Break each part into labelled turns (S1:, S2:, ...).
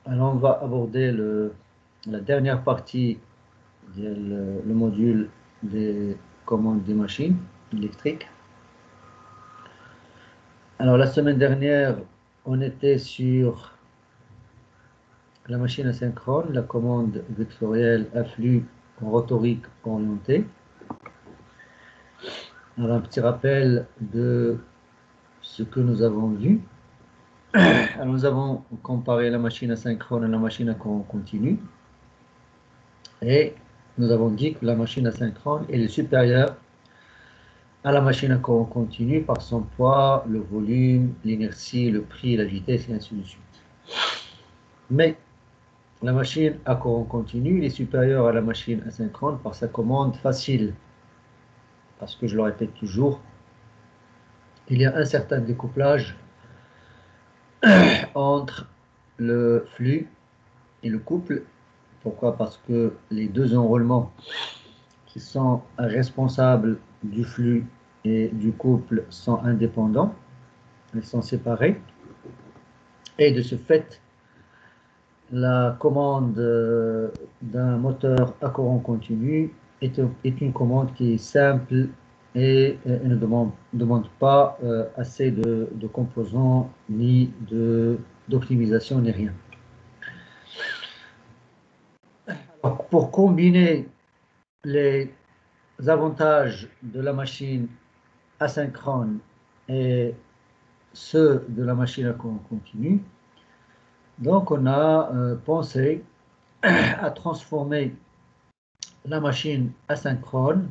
S1: Alors, on va aborder la dernière partie le module des commandes des machines électriques. Alors, la semaine dernière, on était sur la machine asynchrone, la commande vectorielle à flux rotorique orienté. Alors, un petit rappel de ce que nous avons vu. Alors, nous avons comparé la machine asynchrone à la machine à courant continu. Et nous avons dit que la machine asynchrone est supérieure à la machine à courant continu par son poids, le volume, l'inertie, le prix, la vitesse, et ainsi de suite. Mais la machine à courant continu est supérieure à la machine asynchrone par sa commande facile. Parce que je le répète toujours, il y a un certain découplage entre le flux et le couple. Pourquoi? Parce que les deux enroulements qui sont responsables du flux et du couple sont indépendants, ils sont séparés. Et de ce fait, la commande d'un moteur à courant continu est une commande qui est simple et ne demande pas assez de composants ni d'optimisation ni rien. Alors, pour combiner les avantages de la machine asynchrone et ceux de la machine à courant continu, donc on a pensé à transformer la machine asynchrone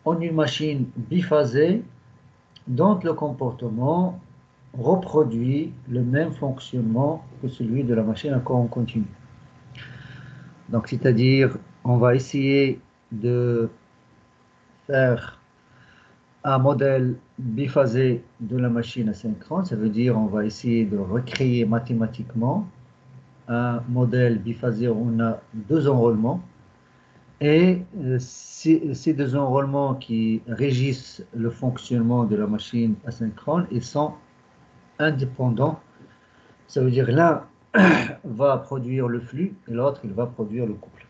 S1: en une machine biphasée dont le comportement reproduit le même fonctionnement que celui de la machine à courant continu. Donc, c'est-à-dire, on va essayer de faire un modèle biphasé de la machine asynchrone, ça veut dire on va essayer de recréer mathématiquement un modèle biphasé où on a deux enroulements. Et ces deux enroulements qui régissent le fonctionnement de la machine asynchrone, ils sont indépendants. Ça veut dire l'un va produire le flux et l'autre, il va produire le couple.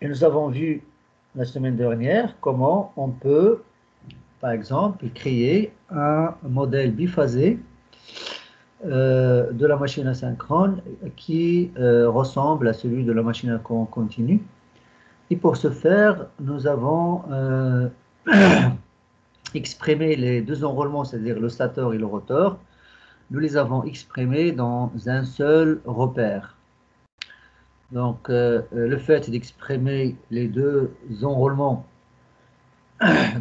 S1: Et nous avons vu la semaine dernière comment on peut, par exemple, créer un modèle biphasé de la machine asynchrone qui ressemble à celui de la machine à courant continu. Et pour ce faire, nous avons exprimé les deux enroulements, c'est-à-dire le stateur et le rotor, nous les avons exprimés dans un seul repère. Donc, le fait d'exprimer les deux enroulements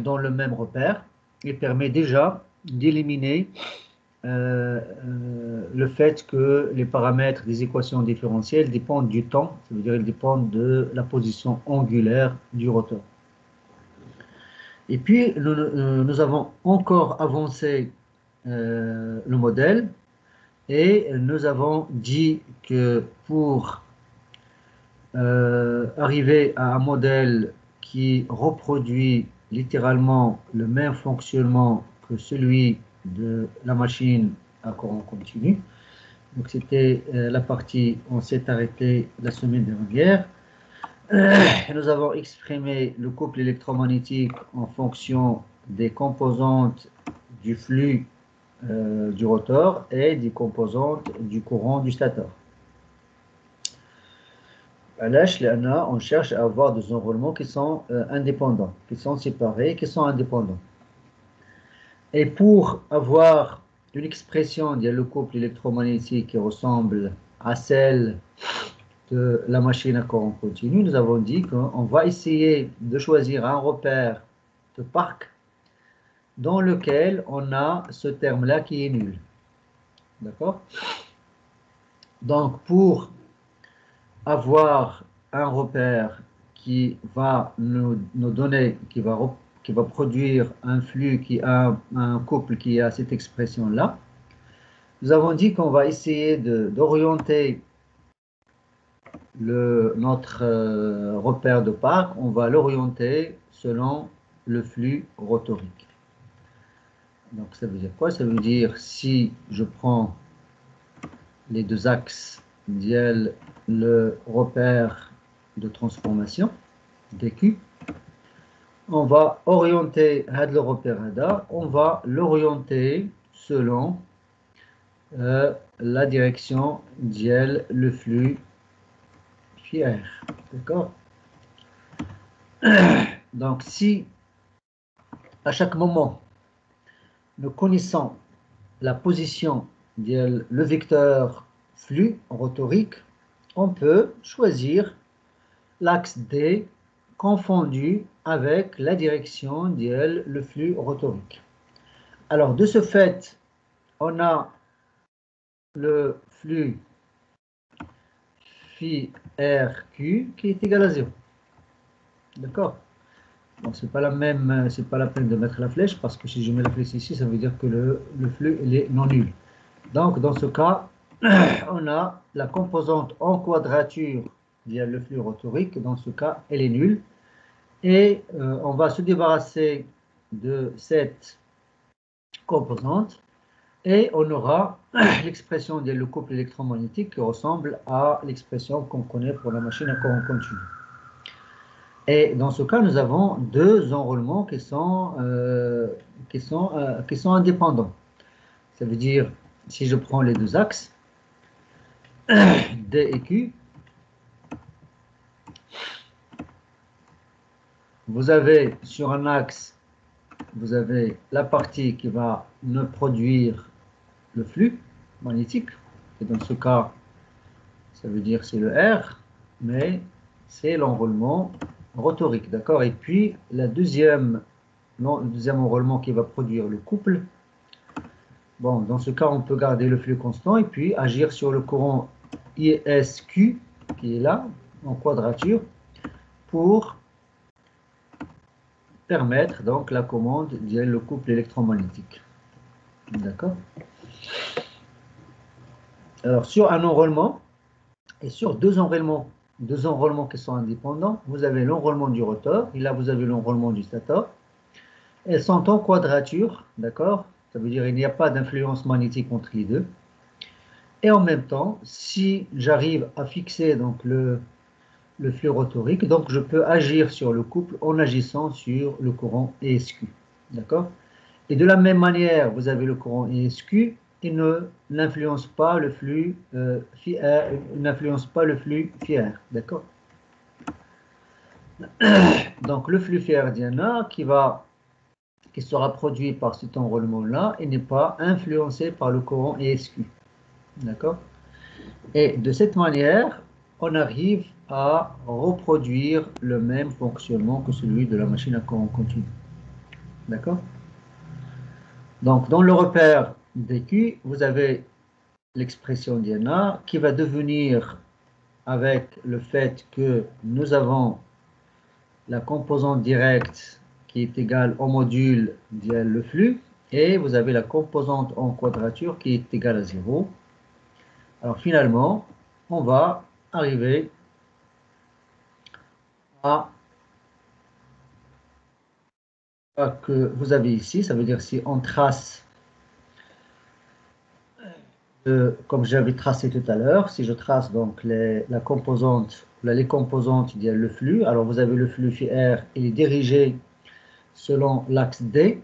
S1: dans le même repère, il permet déjà d'éliminer le fait que les paramètres des équations différentielles dépendent du temps, ça veut dire qu'ils dépendent de la position angulaire du rotor. Et puis, nous avons encore avancé le modèle et nous avons dit que pour arriver à un modèle qui reproduit littéralement le même fonctionnement que celui de la machine à courant continu. Donc c'était la partie, on s'est arrêté la semaine dernière. Nous avons exprimé le couple électromagnétique en fonction des composantes du flux du rotor et des composantes du courant du stateur. On cherche à avoir des enroulements qui sont indépendants, qui sont séparés, qui sont indépendants. Et pour avoir une expression le couple électromagnétique qui ressemble à celle de la machine à courant continu, nous avons dit qu'on va essayer de choisir un repère de Park dans lequel on a ce terme-là qui est nul. D'accord? Donc, pour avoir un repère qui va nous donner, qui va produire un flux qui a un couple qui a cette expression-là, nous avons dit qu'on va essayer d'orienter notre repère de Park, on va l'orienter selon le flux rotorique. Donc ça veut dire quoi? Ça veut dire si je prends les deux axes ديال le repère de transformation DQ. On va orienter le repère, on va l'orienter selon la direction ديال le flux fier. D'accord? Donc, si à chaque moment, nous connaissons la position de le vecteur flux rotorique, on peut choisir l'axe D confondu avec la direction de le flux rotorique. Alors, de ce fait, on a le flux phi RQ qui est égal à 0. D'accord? Donc, c'est pas la peine de mettre la flèche parce que si je mets la flèche ici, ça veut dire que le flux il est non nul. Donc, dans ce cas, on a la composante en quadrature via le flux rotorique. Dans ce cas, elle est nulle. Et on va se débarrasser de cette composante et on aura l'expression de le couple électromagnétique qui ressemble à l'expression qu'on connaît pour la machine à courant continu. Et dans ce cas, nous avons deux enroulements qui sont indépendants. Ça veut dire, si je prends les deux axes, D et Q, vous avez sur un axe, vous avez la partie qui va me produire le flux magnétique. Et dans ce cas, ça veut dire c'est le R, mais c'est l'enroulement rotorique, d'accord? Et puis, le deuxième enroulement qui va produire le couple, bon, dans ce cas, on peut garder le flux constant et puis agir sur le courant ISQ, qui est là, en quadrature, pour permettre donc la commande le couple électromagnétique. D'accord? Alors, sur un enroulement et sur deux enroulements qui sont indépendants, vous avez l'enroulement du rotor et là, vous avez l'enroulement du stator. Elles sont en quadrature, d'accord? Ça veut dire qu'il n'y a pas d'influence magnétique entre les deux. Et en même temps, si j'arrive à fixer donc le flux rotorique, donc je peux agir sur le couple en agissant sur le courant ESQ. D'accord? Et de la même manière, vous avez le courant ESQ, il n'influence pas le flux FIR. D'accord? Donc le flux FIR d'IANA qui sera produit par cet enroulement-là, il n'est pas influencé par le courant ESQ. D'accord? Et de cette manière, on arrive à reproduire le même fonctionnement que celui de la machine à courant continu. D'accord? Donc, dans le repère DQ, vous avez l'expression d'IANA qui va devenir, avec le fait que nous avons la composante directe qui est égale au module le flux, et vous avez la composante en quadrature qui est égale à 0. Alors finalement, on va arriver à que vous avez ici, ça veut dire si on trace, comme j'avais tracé tout à l'heure, si je trace donc les composantes le flux, alors vous avez le flux phi R, il est dirigé selon l'axe D.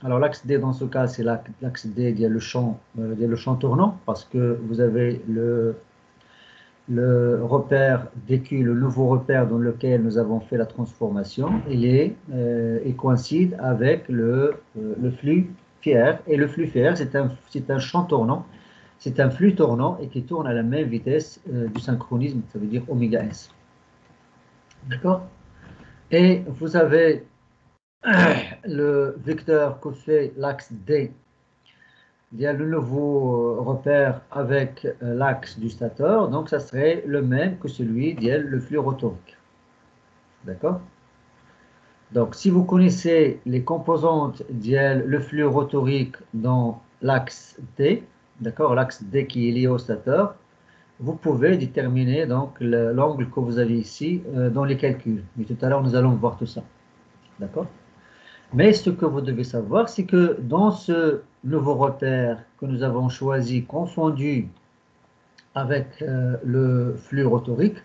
S1: Alors l'axe D dans ce cas, c'est l'axe D, il y a le champ tournant, parce que vous avez le repère DQ, le nouveau repère dans lequel nous avons fait la transformation, il coïncide avec le flux FIR. Et le flux FIR, c'est un champ tournant, c'est un flux tournant et qui tourne à la même vitesse du synchronisme, ça veut dire oméga S. D'accord? Et vous avez le vecteur que fait l'axe D. Il y a le nouveau repère avec l'axe du stateur, donc ça serait le même que celui le flux rotorique. D'accord? Donc si vous connaissez les composantes le flux rotorique dans l'axe D, d'accord, l'axe D qui est lié au stateur, vous pouvez déterminer donc l'angle que vous avez ici dans les calculs. Mais tout à l'heure, nous allons voir tout ça. D'accord? Mais ce que vous devez savoir, c'est que dans ce nouveau repère que nous avons choisi, confondu avec le flux rotorique,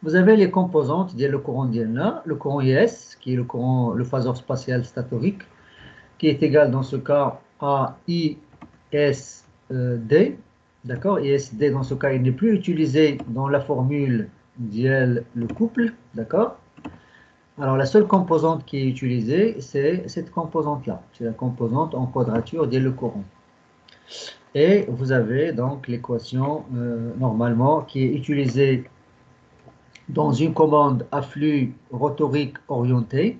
S1: vous avez les composantes, le courant d'INA, le courant IS, qui est le courant, le phasor spatial statorique, qui est égal dans ce cas à ISD. D'accord? ISD, dans ce cas, il n'est plus utilisé dans la formule d'IL, le couple. D'accord? Alors, la seule composante qui est utilisée, c'est cette composante-là. C'est la composante en quadrature d'IL le courant. Et vous avez donc l'équation, normalement, qui est utilisée dans une commande à flux rotorique orienté.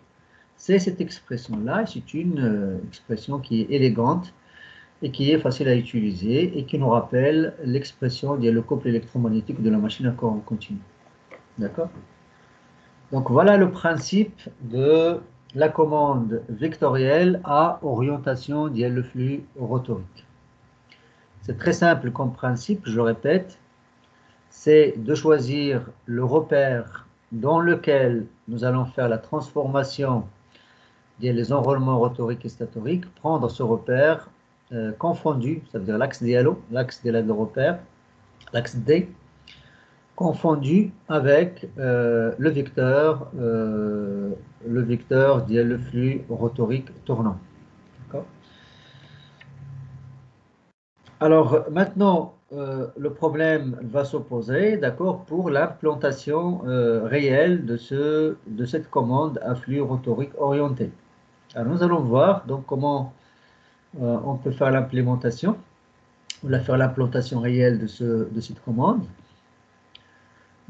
S1: C'est cette expression-là. C'est une expression qui est élégante et qui est facile à utiliser et qui nous rappelle l'expression le couple électromagnétique de la machine à courant continu. D'accord? Donc voilà le principe de la commande vectorielle à orientation le flux rotorique. C'est très simple comme principe, je répète, c'est de choisir le repère dans lequel nous allons faire la transformation des enrôlements rotoriques et statoriques, prendre ce repère confondu, ça veut dire l'axe dialo, l'axe de le repère, l'axe D, confondu avec le vecteur le flux rotorique tournant. Alors maintenant, le problème va s'opposer, d'accord, pour l'implantation réelle de cette commande à flux rotorique orienté. Alors nous allons voir donc comment on peut faire l'implémentation, ou faire l'implantation réelle de cette commande.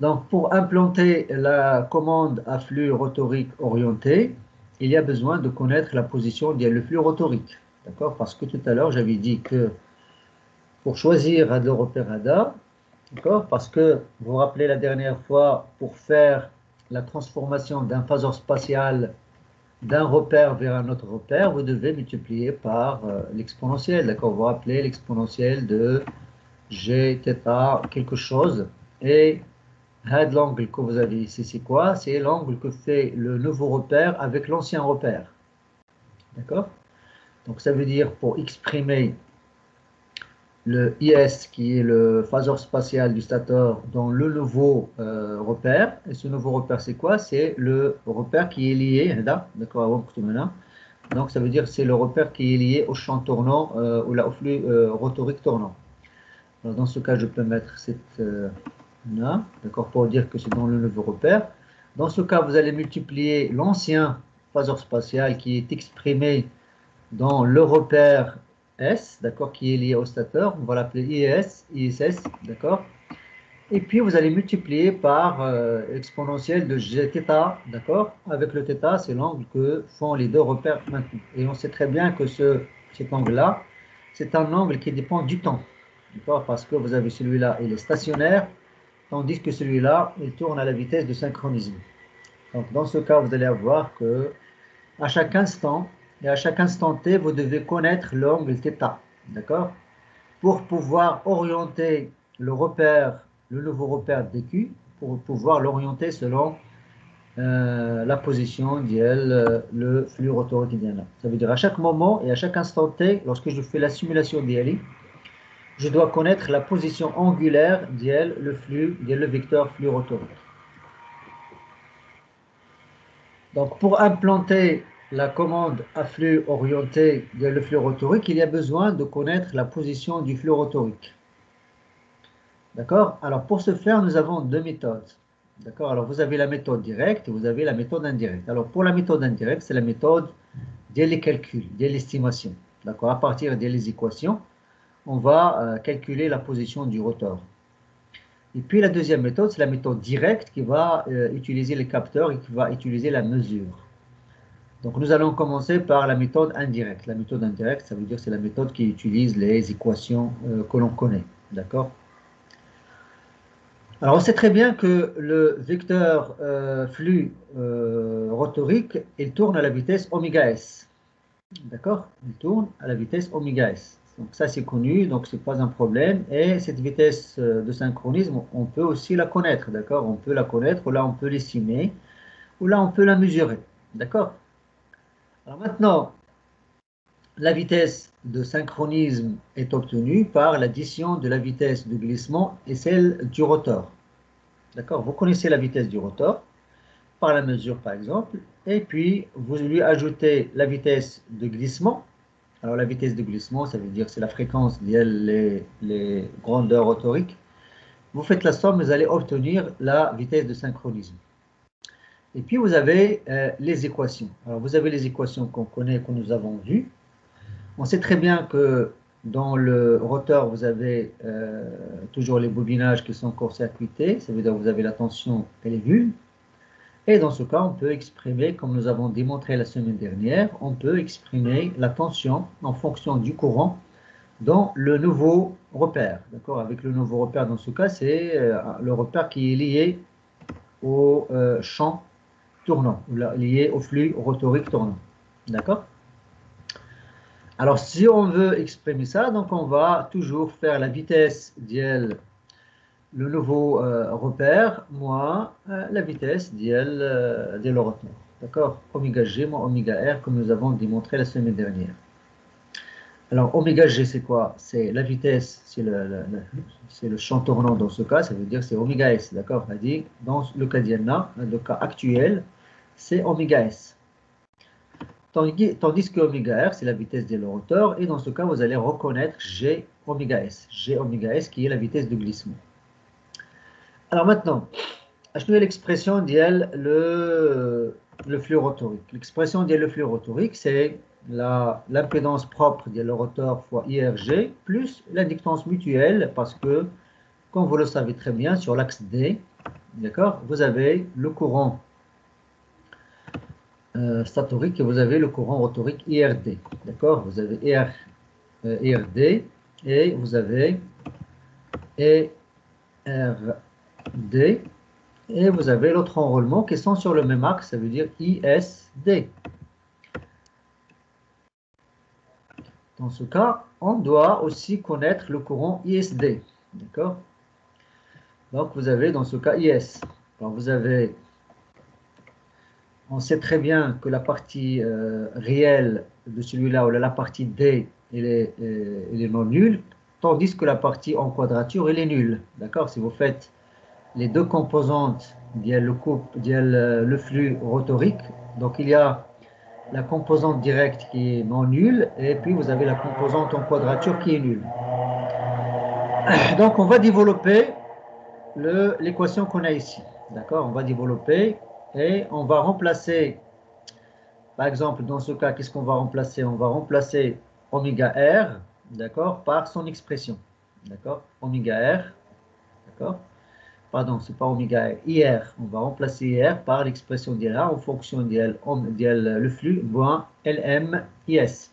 S1: Donc pour implanter la commande à flux rotorique orienté, il y a besoin de connaître la position du flux rotorique, d'accord, parce que tout à l'heure j'avais dit que pour choisir un repère ADA, d'accord, parce que vous vous rappelez la dernière fois, pour faire la transformation d'un phasor spatial d'un repère vers un autre repère, vous devez multiplier par l'exponentielle, d'accord, vous vous rappelez l'exponentielle de Gθ quelque chose, et l'angle que vous avez ici, c'est quoi? C'est l'angle que fait le nouveau repère avec l'ancien repère, d'accord? Donc ça veut dire, pour exprimer le IS, qui est le phasor spatial du stateur, dans le nouveau repère. Et ce nouveau repère, c'est quoi? C'est le repère qui est lié, d'accord, donc ça veut dire que c'est le repère qui est lié au champ tournant ou au flux rotorique tournant. Alors, dans ce cas, je peux mettre cette là, d'accord, pour dire que c'est dans le nouveau repère. Dans ce cas, vous allez multiplier l'ancien phasor spatial qui est exprimé dans le repère S, d'accord, qui est lié au stateur, on va l'appeler IS, ISS, d'accord. Et puis vous allez multiplier par exponentielle de Gθ, d'accord. Avec le θ, c'est l'angle que font les deux repères maintenus. Et on sait très bien que cet angle-là, c'est un angle qui dépend du temps, d'accord, parce que vous avez celui-là, il est stationnaire, tandis que celui-là, il tourne à la vitesse de synchronisme. Donc dans ce cas, vous allez avoir que à chaque instant, et à chaque instant t, vous devez connaître l'angle θ, d'accord, pour pouvoir orienter le repère, le nouveau repère dq, pour pouvoir l'orienter selon la position le flux rotorique idéal. Ça veut dire à chaque moment et à chaque instant t, lorsque je fais la simulation d'ILI, je dois connaître la position angulaire le vecteur flux rotorique. Donc pour implanter la commande à flux orienté le flux rotorique, il y a besoin de connaître la position du flux rotorique. D'accord? Alors pour ce faire, nous avons deux méthodes. D'accord? Alors vous avez la méthode directe et vous avez la méthode indirecte. Alors pour la méthode indirecte, c'est la méthode des calculs, de l'estimation. D'accord? À partir des équations, on va calculer la position du rotor. Et puis la deuxième méthode, c'est la méthode directe qui va utiliser les capteurs et qui va utiliser la mesure. Donc nous allons commencer par la méthode indirecte. La méthode indirecte, ça veut dire que c'est la méthode qui utilise les équations que l'on connaît. D'accord? Alors on sait très bien que le vecteur flux rotorique, il tourne à la vitesse oméga s. D'accord? Il tourne à la vitesse oméga s. Donc ça c'est connu, donc ce n'est pas un problème. Et cette vitesse de synchronisme, on peut aussi la connaître. D'accord? On peut la connaître, ou là on peut l'estimer, ou là on peut la mesurer. D'accord? Alors maintenant, la vitesse de synchronisme est obtenue par l'addition de la vitesse de glissement et celle du rotor. D'accord? Vous connaissez la vitesse du rotor par la mesure par exemple, et puis vous lui ajoutez la vitesse de glissement. Alors la vitesse de glissement, ça veut dire c'est la fréquence les grandeurs rotoriques. Vous faites la somme, vous allez obtenir la vitesse de synchronisme. Et puis vous avez les équations. Alors vous avez les équations qu'on connaît, que nous avons vues. On sait très bien que dans le rotor, vous avez toujours les bobinages qui sont court-circuités. Ça veut dire que vous avez la tension et les bulles. Et dans ce cas, on peut exprimer, comme nous avons démontré la semaine dernière, on peut exprimer la tension en fonction du courant dans le nouveau repère. D'accord? Avec le nouveau repère, dans ce cas, c'est le repère qui est lié au champ tournant, lié au flux rotorique tournant. D'accord? Alors, si on veut exprimer ça, donc on va toujours faire la vitesse d'IL, le nouveau repère, moins la vitesse d'IL le rotor. D'accord? Oméga G moins oméga R, comme nous avons démontré la semaine dernière. Alors, oméga G, c'est quoi? C'est la vitesse, c'est le champ tournant dans ce cas, ça veut dire c'est oméga S. D'accord? C'est-à-dire, dans le cas d'ILNA, le cas actuel, c'est oméga S. Tandis que oméga R, c'est la vitesse de le rotor, et dans ce cas, vous allez reconnaître G oméga S. G oméga S qui est la vitesse de glissement. Alors maintenant, achetez l'expression d'IL le flux rotorique. L'expression d'IL le flux rotorique, c'est l'impédance propre de le rotor fois IRG plus l'inductance mutuelle, parce que, comme vous le savez très bien, sur l'axe D, d'accord, vous avez le courant statorique et vous avez le courant rotorique IRD. D'accord? Vous avez IRD et vous avez ERD et vous avez l'autre enroulement qui sont sur le même axe, ça veut dire ISD. Dans ce cas, on doit aussi connaître le courant ISD. D'accord? Donc vous avez dans ce cas IS. Alors vous avez, on sait très bien que la partie réelle de celui-là, ou la partie D, elle est non nulle, tandis que la partie en quadrature, elle est nulle. D'accord? Si vous faites les deux composantes, le flux rotorique, donc il y a la composante directe qui est non nulle, et puis vous avez la composante en quadrature qui est nulle. Donc on va développer l'équation qu'on a ici. D'accord? On va développer et on va remplacer, par exemple, dans ce cas, qu'est-ce qu'on va remplacer? On va remplacer oméga R, d'accord, par son expression. D'accord? Oméga R, d'accord? Pardon, c'est pas oméga R, IR. On va remplacer IR par l'expression d'IR en fonction de le flux moins LMIS.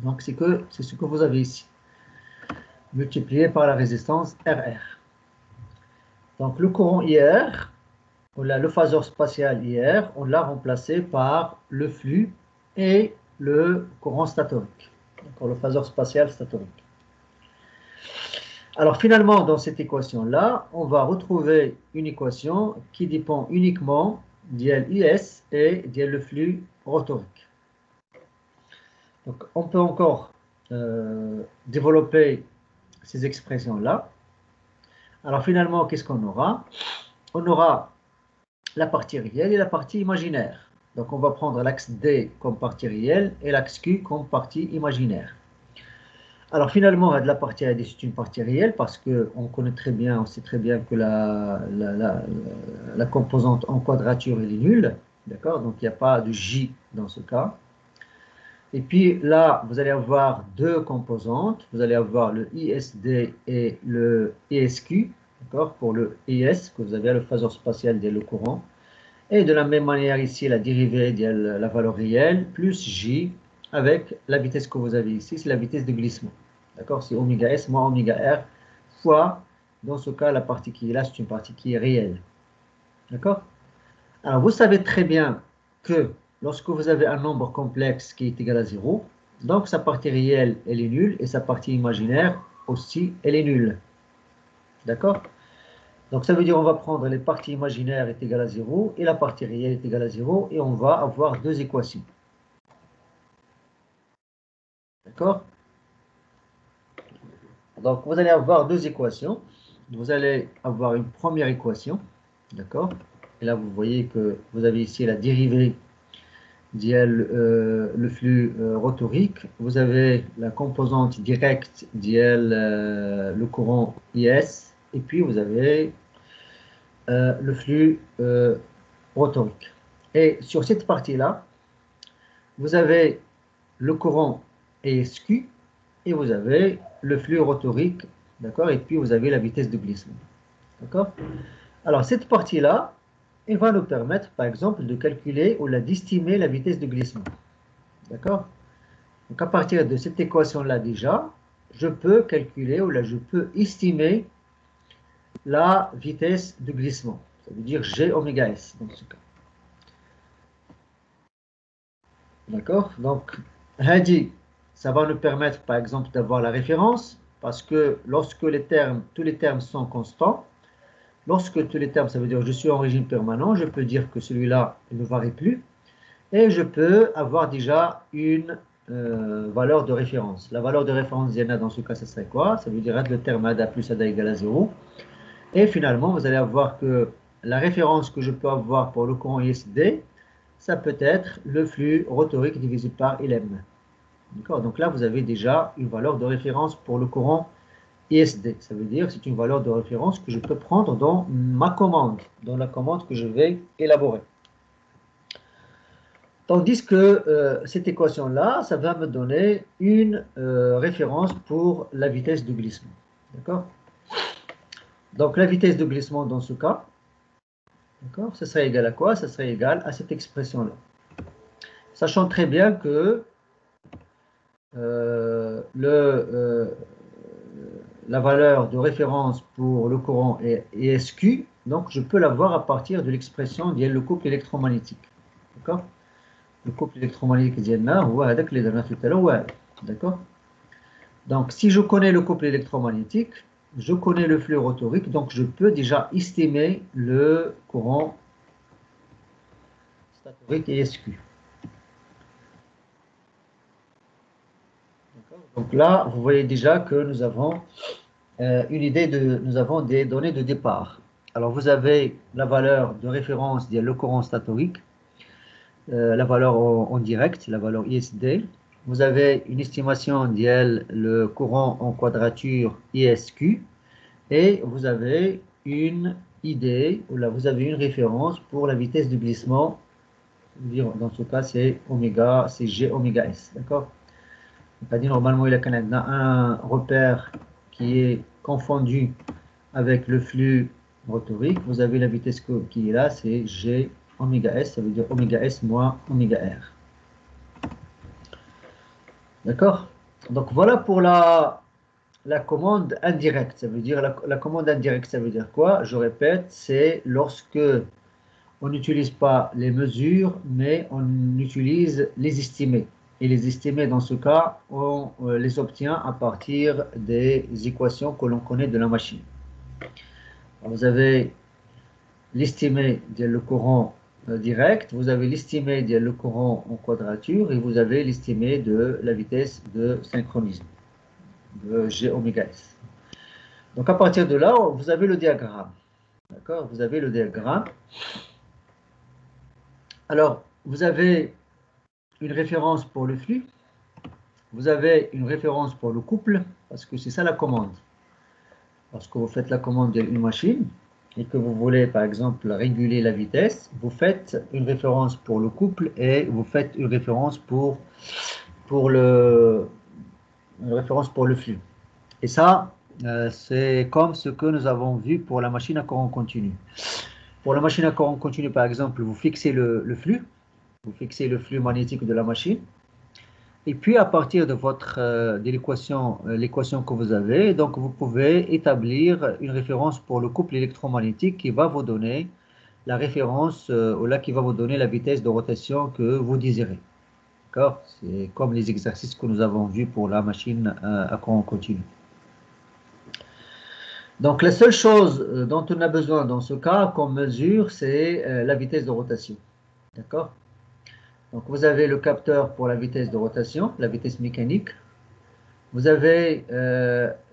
S1: Donc c'est ce que vous avez ici, multiplié par la résistance RR. Donc le courant IR, le phaseur spatial IR, on l'a remplacé par le flux et le courant statorique. Donc le phaseur spatial statorique. Alors finalement, dans cette équation-là, on va retrouver une équation qui dépend uniquement d'IS et de le flux rotorique. Donc on peut encore développer ces expressions-là. Alors finalement, qu'est-ce qu'on aura? On aura la partie réelle et la partie imaginaire. Donc on va prendre l'axe D comme partie réelle et l'axe Q comme partie imaginaire. Alors finalement, de la partie AD, c'est une partie réelle parce qu'on connaît très bien, on sait très bien que la composante en quadrature elle est nulle. D'accord? Donc il n'y a pas de J dans ce cas. Et puis là, vous allez avoir deux composantes. Vous allez avoir le ISD et le ISQ. D'accord? Pour le IS, que vous avez le phaseur spatial de le courant. Et de la même manière ici, la dérivée de la valeur réelle plus J avec la vitesse que vous avez ici, c'est la vitesse de glissement. D'accord? C'est oméga S moins oméga R fois, dans ce cas, la partie qui est là, c'est une partie qui est réelle. D'accord? Alors, vous savez très bien que lorsque vous avez un nombre complexe qui est égal à 0, donc sa partie réelle, elle est nulle, et sa partie imaginaire aussi, elle est nulle. D'accord? Donc ça veut dire qu'on va prendre les parties imaginaires est égale à 0 et la partie réelle est égale à 0 et on va avoir deux équations. D'accord? Donc, vous allez avoir deux équations. Vous allez avoir une première équation. D'accord? Et là, vous voyez que vous avez ici la dérivée le flux rotorique. Vous avez la composante directe le courant IS. Et puis, vous avez le flux rotorique. Et sur cette partie-là, vous avez le courant ESQ et vous avez le flux rotorique, d'accord? Et puis vous avez la vitesse de glissement, d'accord? Alors cette partie-là, elle va nous permettre, par exemple, de calculer ou d'estimer la vitesse de glissement, d'accord? Donc à partir de cette équation-là déjà, je peux calculer ou je peux estimer la vitesse de glissement. Ça veut dire G oméga S dans ce cas. D'accord? Donc, Hadi, ça va nous permettre, par exemple, d'avoir la référence, parce que lorsque tous les termes sont constants, lorsque tous les termes, ça veut dire je suis en régime permanent, je peux dire que celui-là ne varie plus, et je peux avoir déjà une valeur de référence. La valeur de référence d'Iana, dans ce cas, ça serait quoi? Ça veut dire le terme ADA plus ADA égale à 0. Et finalement, vous allez avoir que la référence que je peux avoir pour le courant ISD, ça peut être le flux rotorique divisé par LM. D'accord? Donc là, vous avez déjà une valeur de référence pour le courant ISD. Ça veut dire que c'est une valeur de référence que je peux prendre dans ma commande, dans la commande que je vais élaborer. Tandis que cette équation-là, ça va me donner une référence pour la vitesse de glissement. D'accord? Donc la vitesse de glissement dans ce cas, d'accord, ça serait égal à quoi? Ça serait égal à cette expression-là. Sachant très bien que la valeur de référence pour le courant est ESQ, donc je peux l'avoir à partir de l'expression le couple électromagnétique. D'accord? Le couple électromagnétique d'accord? Donc si je connais le couple électromagnétique, je connais le flux rotorique, donc je peux déjà estimer le courant statorique ESQ. Donc là, vous voyez déjà que nous avons nous avons des données de départ. Alors vous avez la valeur de référence le courant statorique, la valeur en direct, la valeur ISD. Vous avez une estimation le courant en quadrature ISQ et vous avez une idée, ou là vous avez une référence pour la vitesse du glissement. Dans ce cas, c'est oméga, c'est G oméga S. D'accord? C'est-à-dire normalement, il y a un repère qui est confondu avec le flux rotorique. Vous avez la vitesse qui est là, c'est G oméga S, ça veut dire oméga S moins oméga R. D'accord? Donc voilà pour la commande indirecte. Ça veut dire la commande indirecte, ça veut dire quoi? Je répète, c'est lorsque on n'utilise pas les mesures, mais on utilise les estimés. Et les estimés, dans ce cas, on les obtient à partir des équations que l'on connaît de la machine. Vous avez l'estimé le courant direct, vous avez l'estimé le courant en quadrature et vous avez l'estimé de la vitesse de synchronisme, de G oméga S. Donc à partir de là, vous avez le diagramme. D'accord? Vous avez le diagramme. Alors, vous avez une référence pour le flux, vous avez une référence pour le couple, parce que c'est ça la commande. Lorsque vous faites la commande d'une machine et que vous voulez, par exemple, réguler la vitesse, vous faites une référence pour le couple et vous faites une référence pour le flux. Et ça, c'est comme ce que nous avons vu pour la machine à courant continu. Pour la machine à courant continu, par exemple, vous fixez le flux, vous fixez le flux magnétique de la machine. Et puis, à partir de l'équation que vous avez, donc vous pouvez établir une référence pour le couple électromagnétique qui va vous donner la référence, ou là, qui va vous donner la vitesse de rotation que vous désirez. D'accord? C'est comme les exercices que nous avons vus pour la machine à courant continu. Donc, la seule chose dont on a besoin dans ce cas, comme mesure, c'est la vitesse de rotation. D'accord? Donc, vous avez le capteur pour la vitesse de rotation, la vitesse mécanique. vous avez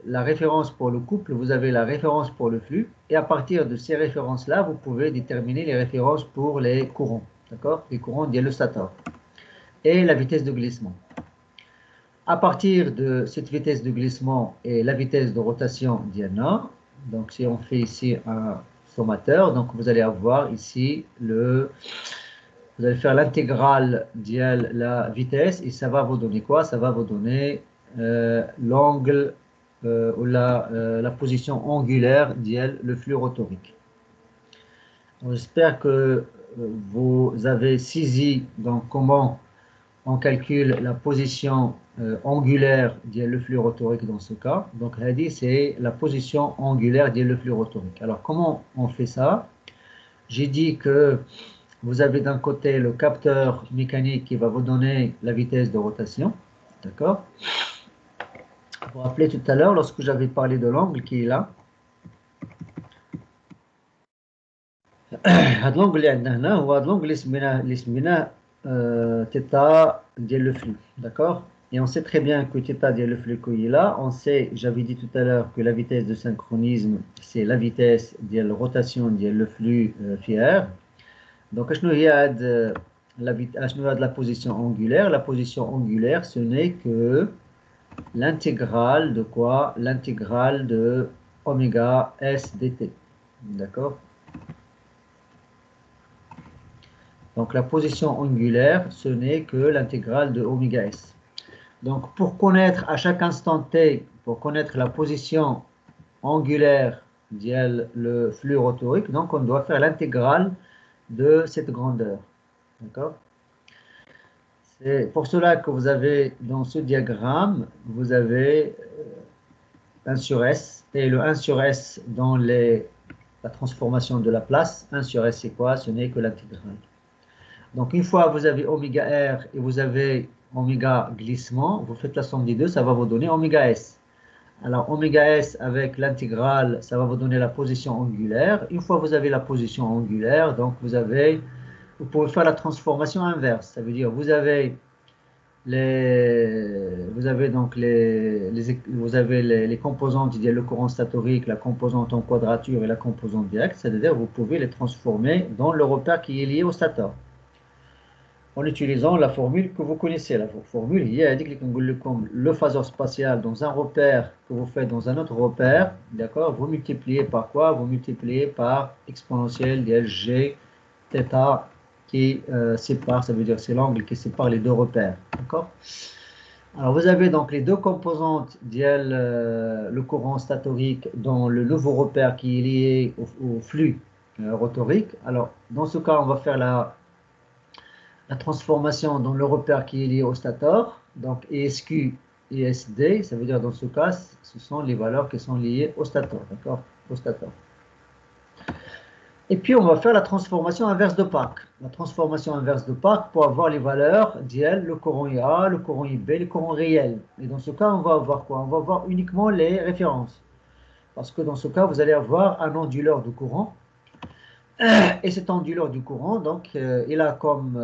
S1: la référence pour le couple, vous avez la référence pour le flux, et à partir de ces références-là, vous pouvez déterminer les références pour les courants, d'accord? Les courants le stator et la vitesse de glissement. À partir de cette vitesse de glissement et la vitesse de rotation d'Iana, donc si on fait ici un sommateur, donc vous allez avoir ici vous allez faire l'intégrale de la vitesse et ça va vous donner quoi? Ça va vous donner l'angle ou la position angulaire le flux rotorique. J'espère que vous avez saisi donc comment on calcule la position angulaire le flux rotorique dans ce cas. Donc, c'est la position angulaire le flux rotorique. Alors, comment on fait ça? J'ai dit que vous avez d'un côté le capteur mécanique qui va vous donner la vitesse de rotation. D'accord? Vous vous rappelez tout à l'heure, lorsque j'avais parlé de l'angle qui est là, هذا l'angle اللي عندنا هنا هو هذا l'angle اللي سميناه θ ديال le flux. D'accord? Et on sait très bien que θ ديال le flux qui est là, on sait, j'avais dit tout à l'heure que la vitesse de synchronisme, c'est la vitesse de la rotation le flux fier. Donc, شنو هي هاد la position angulaire? La position angulaire, ce n'est que l'intégrale de quoi? L'intégrale de oméga s dt. D'accord? Donc la position angulaire, ce n'est que l'intégrale de oméga s. Donc pour connaître à chaque instant t, pour connaître la position angulaire le flux rotorique, donc on doit faire l'intégrale de cette grandeur. D'accord? C'est pour cela que vous avez dans ce diagramme, vous avez 1 sur S, et le 1 sur S dans la transformation de la place, 1 sur S c'est quoi? Ce n'est que l'intégrale. Donc une fois vous avez oméga R et vous avez oméga glissement, vous faites la somme des deux, ça va vous donner oméga S. Alors oméga S avec l'intégrale, ça va vous donner la position angulaire. Une fois vous avez la position angulaire, donc vous pouvez faire la transformation inverse. Ça veut dire vous avez donc les composantes, il y a le courant statorique, la composante en quadrature et la composante directe, c'est-à-dire vous pouvez les transformer dans le repère qui est lié au stator. En utilisant la formule que vous connaissez. La formule, il y a le phaseur spatial dans un repère que vous faites dans un autre repère, d'accord? Vous multipliez par quoi? Vous multipliez par exponentielle G θ qui sépare, ça veut dire c'est l'angle qui sépare les deux repères, d'accord? Alors vous avez donc les deux composantes le courant statorique dans le nouveau repère qui est lié au flux rotorique. Alors dans ce cas, on va faire la transformation dans le repère qui est lié au stator, donc ESQ et SD, ça veut dire dans ce cas, ce sont les valeurs qui sont liées au stator, d'accord? Au stator. Et puis on va faire la transformation inverse de Park. La transformation inverse de Park pour avoir les valeurs d'IL, le courant IA, le courant IB, le courant réel. Et dans ce cas, on va avoir quoi? On va avoir uniquement les références. Parce que dans ce cas, vous allez avoir un onduleur de courant. Et cet onduleur du courant, donc, il a comme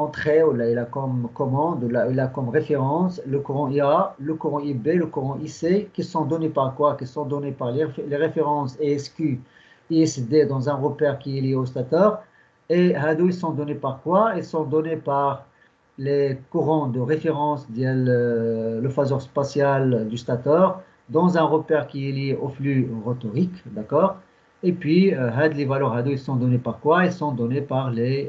S1: entrée, ou là, il a comme commande, il a comme référence le courant IA, le courant IB, le courant IC, qui sont donnés par quoi? Qui sont donnés par les références ESQ, ISD dans un repère qui est lié au stator. Et ils sont donnés par quoi? Ils sont donnés par les courants de référence, le phaseur spatial du stator, dans un repère qui est lié au flux rotorique, d'accord? Et puis, les valeurs ils sont données par quoi? Ils sont donnés par les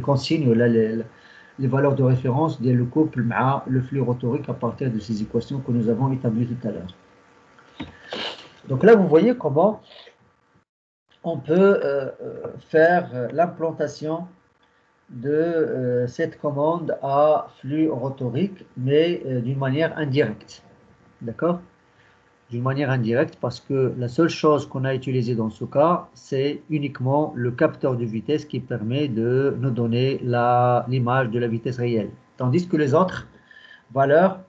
S1: consignes, les valeurs de référence le couple le flux rotorique à partir de ces équations que nous avons établies tout à l'heure. Donc là, vous voyez comment on peut faire l'implantation de cette commande à flux rotorique, mais d'une manière indirecte. D'accord? D'une manière indirecte, parce que la seule chose qu'on a utilisée dans ce cas, c'est uniquement le capteur de vitesse qui permet de nous donner l'image de la vitesse réelle. Tandis que les autres valeurs,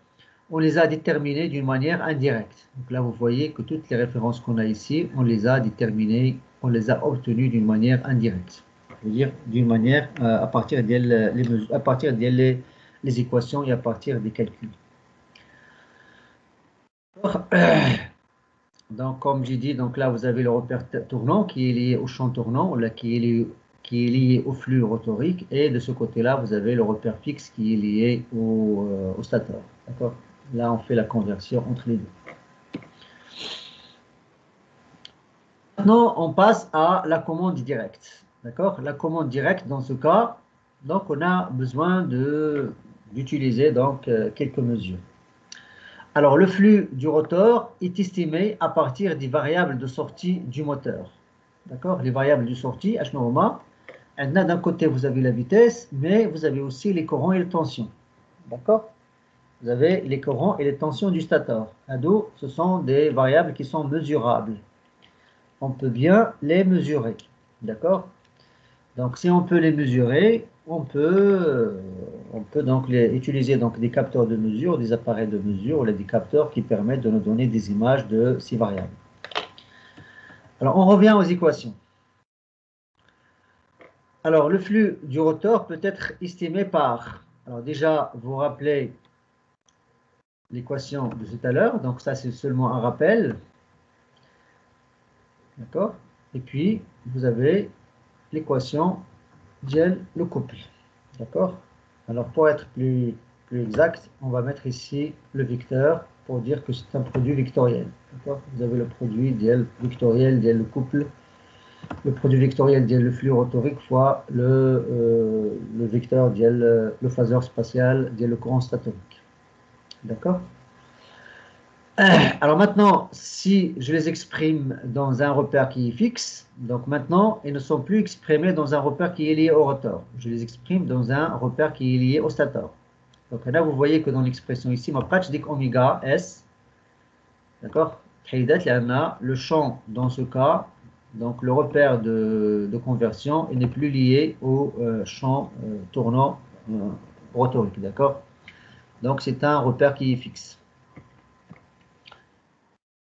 S1: on les a déterminées d'une manière indirecte. Donc là, vous voyez que toutes les références qu'on a ici, on les a déterminées, on les a obtenues d'une manière indirecte. C'est-à-dire d'une manière à partir des les équations et à partir des calculs. Donc, comme j'ai dit, donc là, vous avez le repère tournant qui est lié au champ tournant, là, qui est lié au flux rotorique, et de ce côté-là, vous avez le repère fixe qui est lié au stateur. D'accord? Là, on fait la conversion entre les deux. Maintenant, on passe à la commande directe. D'accord? La commande directe, dans ce cas, donc on a besoin d'utiliser donc quelques mesures. Alors, le flux du rotor est estimé à partir des variables de sortie du moteur. D'accord? Les variables de sortie, d'un côté, vous avez la vitesse, mais vous avez aussi les courants et les tensions. D'accord? Vous avez les courants et les tensions du stateur. D'où ce sont des variables qui sont mesurables. On peut bien les mesurer. D'accord? Donc, si on peut les mesurer, on peut donc utiliser donc des capteurs de mesure, des appareils de mesure, ou des capteurs qui permettent de nous donner des images de ces variables. Alors, on revient aux équations. Alors, le flux du rotor peut être estimé par... Alors déjà, vous rappelez l'équation de tout à l'heure. Donc, ça, c'est seulement un rappel. D'accord? Et puis, vous avez l'équation le couple. D'accord? Alors, pour être plus exact, on va mettre ici le vecteur pour dire que c'est un produit vectoriel. D'accord? Vous avez le produit vectoriel, le couple. Le produit vectoriel, le flux rotorique fois le vecteur, le phaseur spatial, le courant statorique. D'accord? Alors maintenant, si je les exprime dans un repère qui est fixe, donc maintenant, ils ne sont plus exprimés dans un repère qui est lié au rotor. Je les exprime dans un repère qui est lié au stator. Donc là, vous voyez que dans l'expression ici, ma patch dit oméga S, d'accord? Le champ, dans ce cas, donc le repère de conversion, il n'est plus lié au champ tournant rotorique, d'accord? Donc c'est un repère qui est fixe.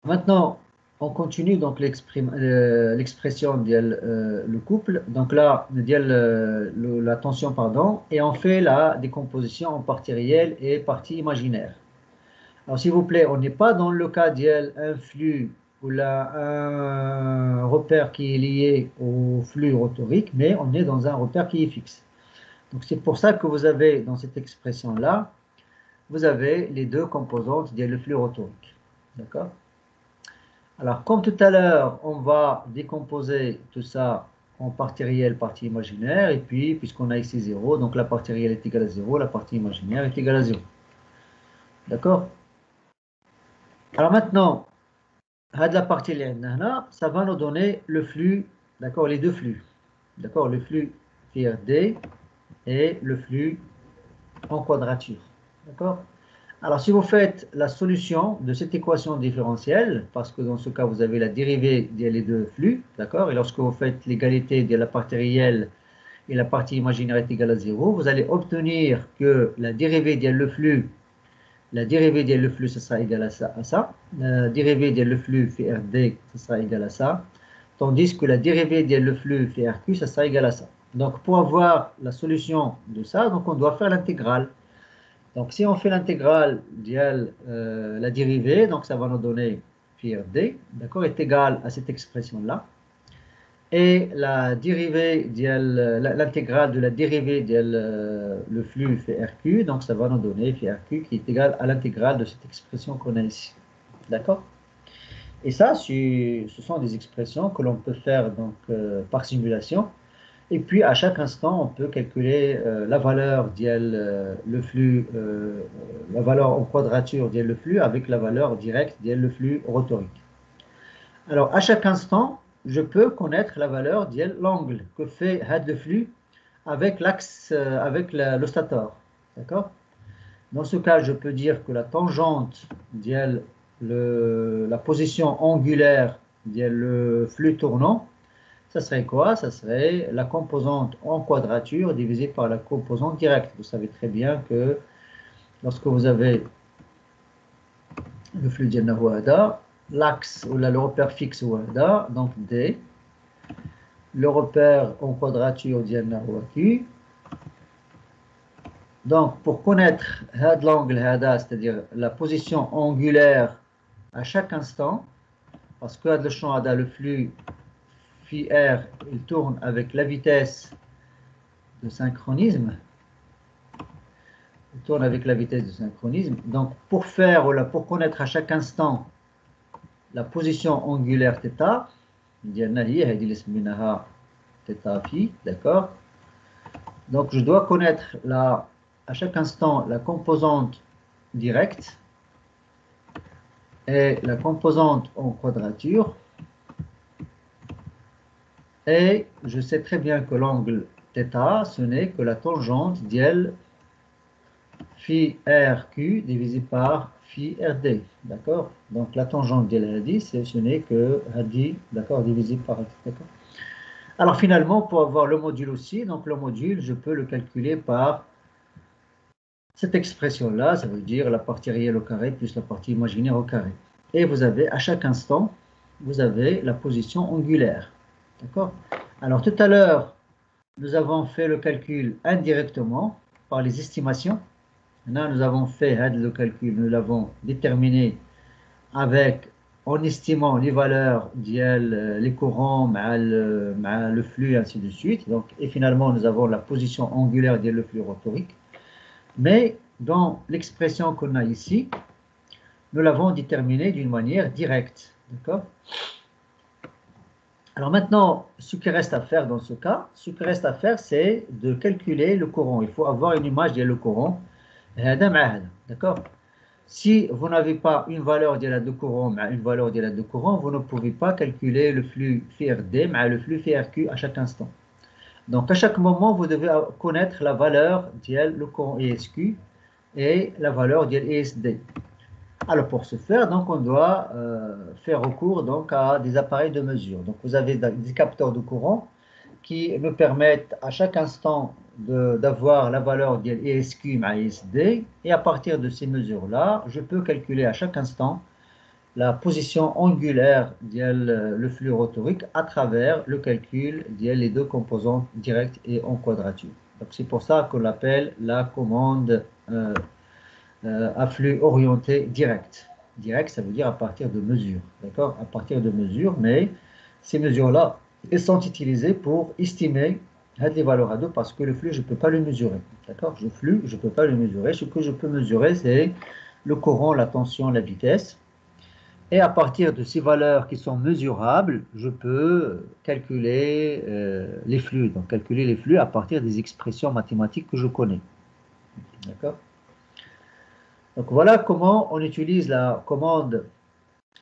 S1: Maintenant, on continue donc l'expression le couple. Donc là, la tension, pardon, et on fait la décomposition en partie réelle et partie imaginaire. Alors, s'il vous plaît, on n'est pas dans le cas d'un flux ou là un repère qui est lié au flux rotorique, mais on est dans un repère qui est fixe. Donc, c'est pour ça que vous avez dans cette expression-là, vous avez les deux composantes le flux rotorique. D'accord? Alors, comme tout à l'heure, on va décomposer tout ça en partie réelle, partie imaginaire, et puis, puisqu'on a ici 0, donc la partie réelle est égale à 0, la partie imaginaire est égale à 0. D'accord? Alors maintenant, la partie là, ça va nous donner le flux, d'accord, les deux flux. D'accord, le flux PRD et le flux en quadrature. D'accord? Alors, si vous faites la solution de cette équation différentielle, parce que dans ce cas, vous avez la dérivée des deux flux, d'accord? Et lorsque vous faites l'égalité de la partie réelle et la partie imaginaire est égale à 0, vous allez obtenir que la dérivée le flux, ce sera égal à ça. La dérivée le flux FRD, ce sera égal à ça. Tandis que la dérivée le flux FRQ, ça sera égal à ça. Donc, pour avoir la solution de ça, donc on doit faire l'intégrale. Donc, si on fait l'intégrale la dérivée, donc ça va nous donner phi d, d'accord, est égal à cette expression-là. Et la dérivée, l'intégrale de la dérivée le flux FRQ, donc ça va nous donner FRQ qui est égal à l'intégrale de cette expression qu'on a ici. D'accord? Et ça, ce sont des expressions que l'on peut faire donc, par simulation. Et puis, à chaque instant, on peut calculer la valeur le flux, la valeur en quadrature le flux avec la valeur directe le flux rotorique. Alors, à chaque instant, je peux connaître la valeur l'angle que fait le flux avec l'axe, avec le stator. D'accord? Dans ce cas, je peux dire que la tangente la position angulaire le flux tournant, ça serait quoi? Ça serait la composante en quadrature divisée par la composante directe. Vous savez très bien que lorsque vous avez le flux ديالنا هو هذا, l'axe ou le repère fixe هو هذا, donc D, le repère en quadrature ديالنا هو Q, Donc, pour connaître l'angle, c'est-à-dire la position angulaire à chaque instant, parce que le champ le flux phi r, il tourne avec la vitesse de synchronisme. Il tourne avec la vitesse de synchronisme. Donc, pour faire, pour connaître à chaque instant la position angulaire θ, θ phi, d'accord? Donc, je dois connaître à chaque instant la composante directe et la composante en quadrature. Et je sais très bien que l'angle θ, ce n'est que la tangente d'IL phi RQ divisé par phi RD. D'accord? Donc, la tangente d'IL Hadi, ce n'est que Hadi, d'accord, divisé par X. D'accord? Alors, finalement, pour avoir le module aussi, donc le module, je peux le calculer par cette expression-là, ça veut dire la partie réelle au carré plus la partie imaginaire au carré. Et vous avez, à chaque instant, vous avez la position angulaire. D'accord? Alors, tout à l'heure, nous avons fait le calcul indirectement par les estimations. Là, nous avons fait le calcul, nous l'avons déterminé en estimant les valeurs les courants, le flux, et ainsi de suite. Donc, et finalement, nous avons la position angulaire le flux rotorique. Mais dans l'expression qu'on a ici, nous l'avons déterminée d'une manière directe. D'accord? Alors maintenant, ce qui reste à faire dans ce cas, c'est de calculer le courant. Il faut avoir une image le courant. D'accord? Si vous n'avez pas une valeur de courant, une valeur de courant, vous ne pouvez pas calculer le flux FRD, le flux FRQ à chaque instant. Donc à chaque moment, vous devez connaître la valeur le courant ESQ et la valeur ESD. Alors pour ce faire, donc on doit faire recours donc à des appareils de mesure. Donc vous avez des capteurs de courant qui me permettent à chaque instant d'avoir la valeur de ESQ à ESD, et à partir de ces mesures-là, je peux calculer à chaque instant la position angulaire le flux rotorique à travers le calcul les deux composantes directes et en quadrature. Donc c'est pour ça qu'on l'appelle la commande à flux orienté direct. Direct, ça veut dire à partir de mesures, d'accord? À partir de mesures, mais ces mesures-là, elles sont utilisées pour estimer les valeurs à deux, parce que le flux, je ne peux pas le mesurer, d'accord? Le flux, je ne peux pas le mesurer. Ce que je peux mesurer, c'est le courant, la tension, la vitesse. Et à partir de ces valeurs qui sont mesurables, je peux calculer les flux. Donc, calculer les flux à partir des expressions mathématiques que je connais, d'accord? Donc voilà comment on utilise la commande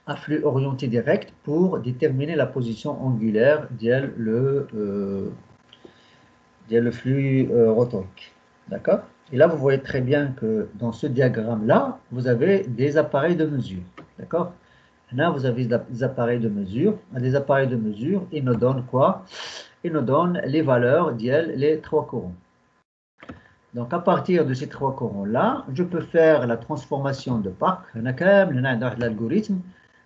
S1: à flux orienté direct pour déterminer la position angulaire le flux rotorique. D'accord? Et là, vous voyez très bien que dans ce diagramme-là, vous avez des appareils de mesure. D'accord? Là, vous avez des appareils de mesure. Des appareils de mesure, ils nous donnent quoi? Ils nous donnent les valeurs les trois courants. Donc, à partir de ces trois courants-là, je peux faire la transformation de Park. On a l'algorithme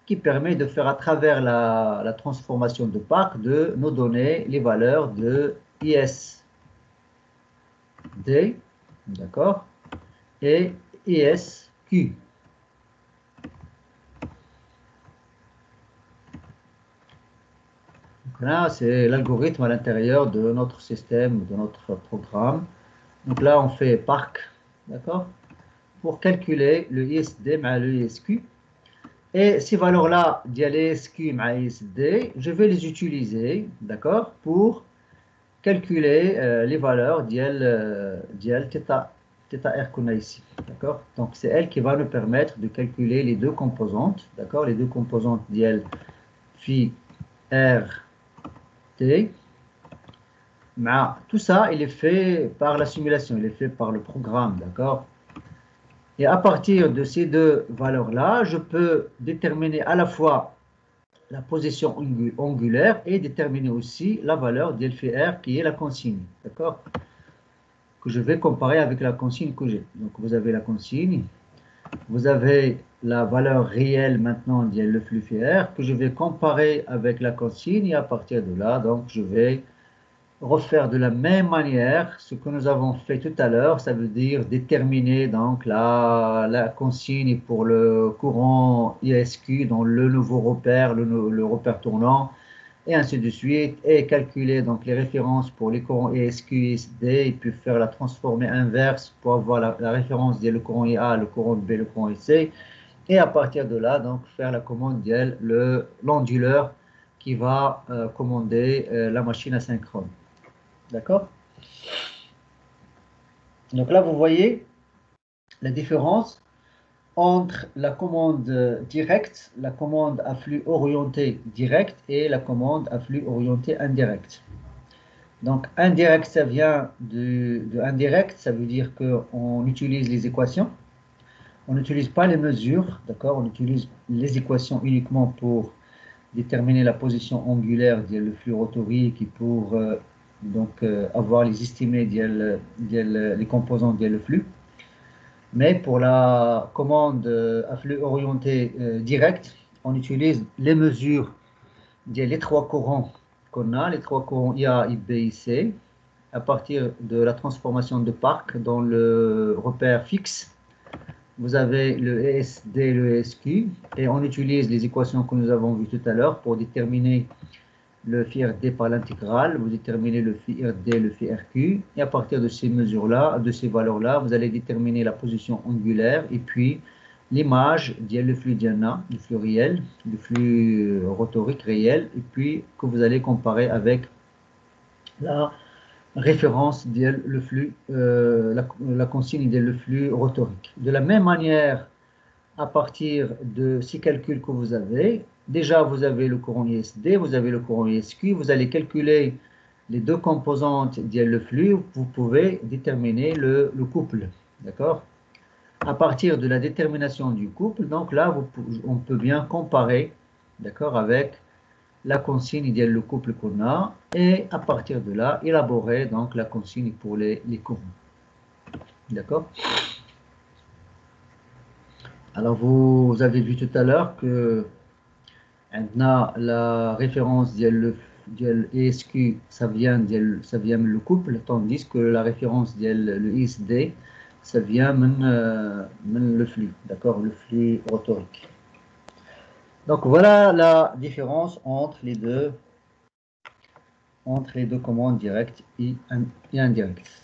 S1: qui permet de faire à travers la transformation de Park de nous donner les valeurs de ISD, d'accord, et ISQ. Donc là, c'est l'algorithme à l'intérieur de notre système, de notre programme. Donc là, on fait Park, d'accord, pour calculer le ISD mais le ISQ. Et ces valeurs-là, l'ESQ et ISD, je vais les utiliser, d'accord, pour calculer les valeurs θR qu'on a ici, d'accord. Donc c'est elle qui va nous permettre de calculer les deux composantes, d'accord, les deux composantes phi R T. Tout ça, il est fait par la simulation, il est fait par le programme, d'accord. Et à partir de ces deux valeurs-là, je peux déterminer à la fois la position angulaire et déterminer aussi la valeur d'LFR qui est la consigne, d'accord? Que je vais comparer avec la consigne que j'ai. Donc vous avez la consigne, vous avez la valeur réelle maintenant de le flux FR que je vais comparer avec la consigne, et à partir de là, donc je vais refaire de la même manière ce que nous avons fait tout à l'heure, ça veut dire déterminer donc la consigne pour le courant ISQ dans le nouveau repère, le repère tournant, et ainsi de suite, et calculer donc les références pour les courants ISQ et ISD, et puis faire la transformée inverse pour avoir la référence le courant IA, le courant B, le courant IC, et à partir de là, donc faire la commande l'onduleur qui va commander la machine asynchrone. D'accord? Donc là, vous voyez la différence entre la commande directe, la commande à flux orienté direct et la commande à flux orienté indirect. Donc indirect, ça vient de indirect, ça veut dire qu'on utilise les équations, on n'utilise pas les mesures, d'accord? On utilise les équations uniquement pour déterminer la position angulaire du flux rotorique et pour avoir les estimés les composants du flux. Mais pour la commande à flux orienté direct, on utilise les mesures des trois courants qu'on a, les trois courants IA, IB, IC, à partir de la transformation de Park dans le repère fixe. Vous avez le ESD et le ESQ, et on utilise les équations que nous avons vues tout à l'heure pour déterminer le phi RD par l'intégrale, vous déterminez le phi RD, le phi RQ, et à partir de ces mesures-là, de ces valeurs-là, vous allez déterminer la position angulaire, et puis l'image le flux Diana, le flux réel, le flux rotorique réel, et puis que vous allez comparer avec la référence le flux, la consigne le flux rotorique. De la même manière, à partir de ces calculs que vous avez, déjà vous avez le courant ISD, vous avez le courant ISQ, vous allez calculer les deux composantes le flux, vous pouvez déterminer le couple, d'accord? À partir de la détermination du couple, donc là, on peut bien comparer, d'accord, avec la consigne le couple qu'on a, et à partir de là, élaborer donc la consigne pour les courants, d'accord? Alors vous avez vu tout à l'heure que la référence ديال ESQ ça vient le couple, tandis que la référence le ISD ça vient le flux, d'accord, le flux rotorique. Donc voilà la différence entre les deux commandes directes et indirectes.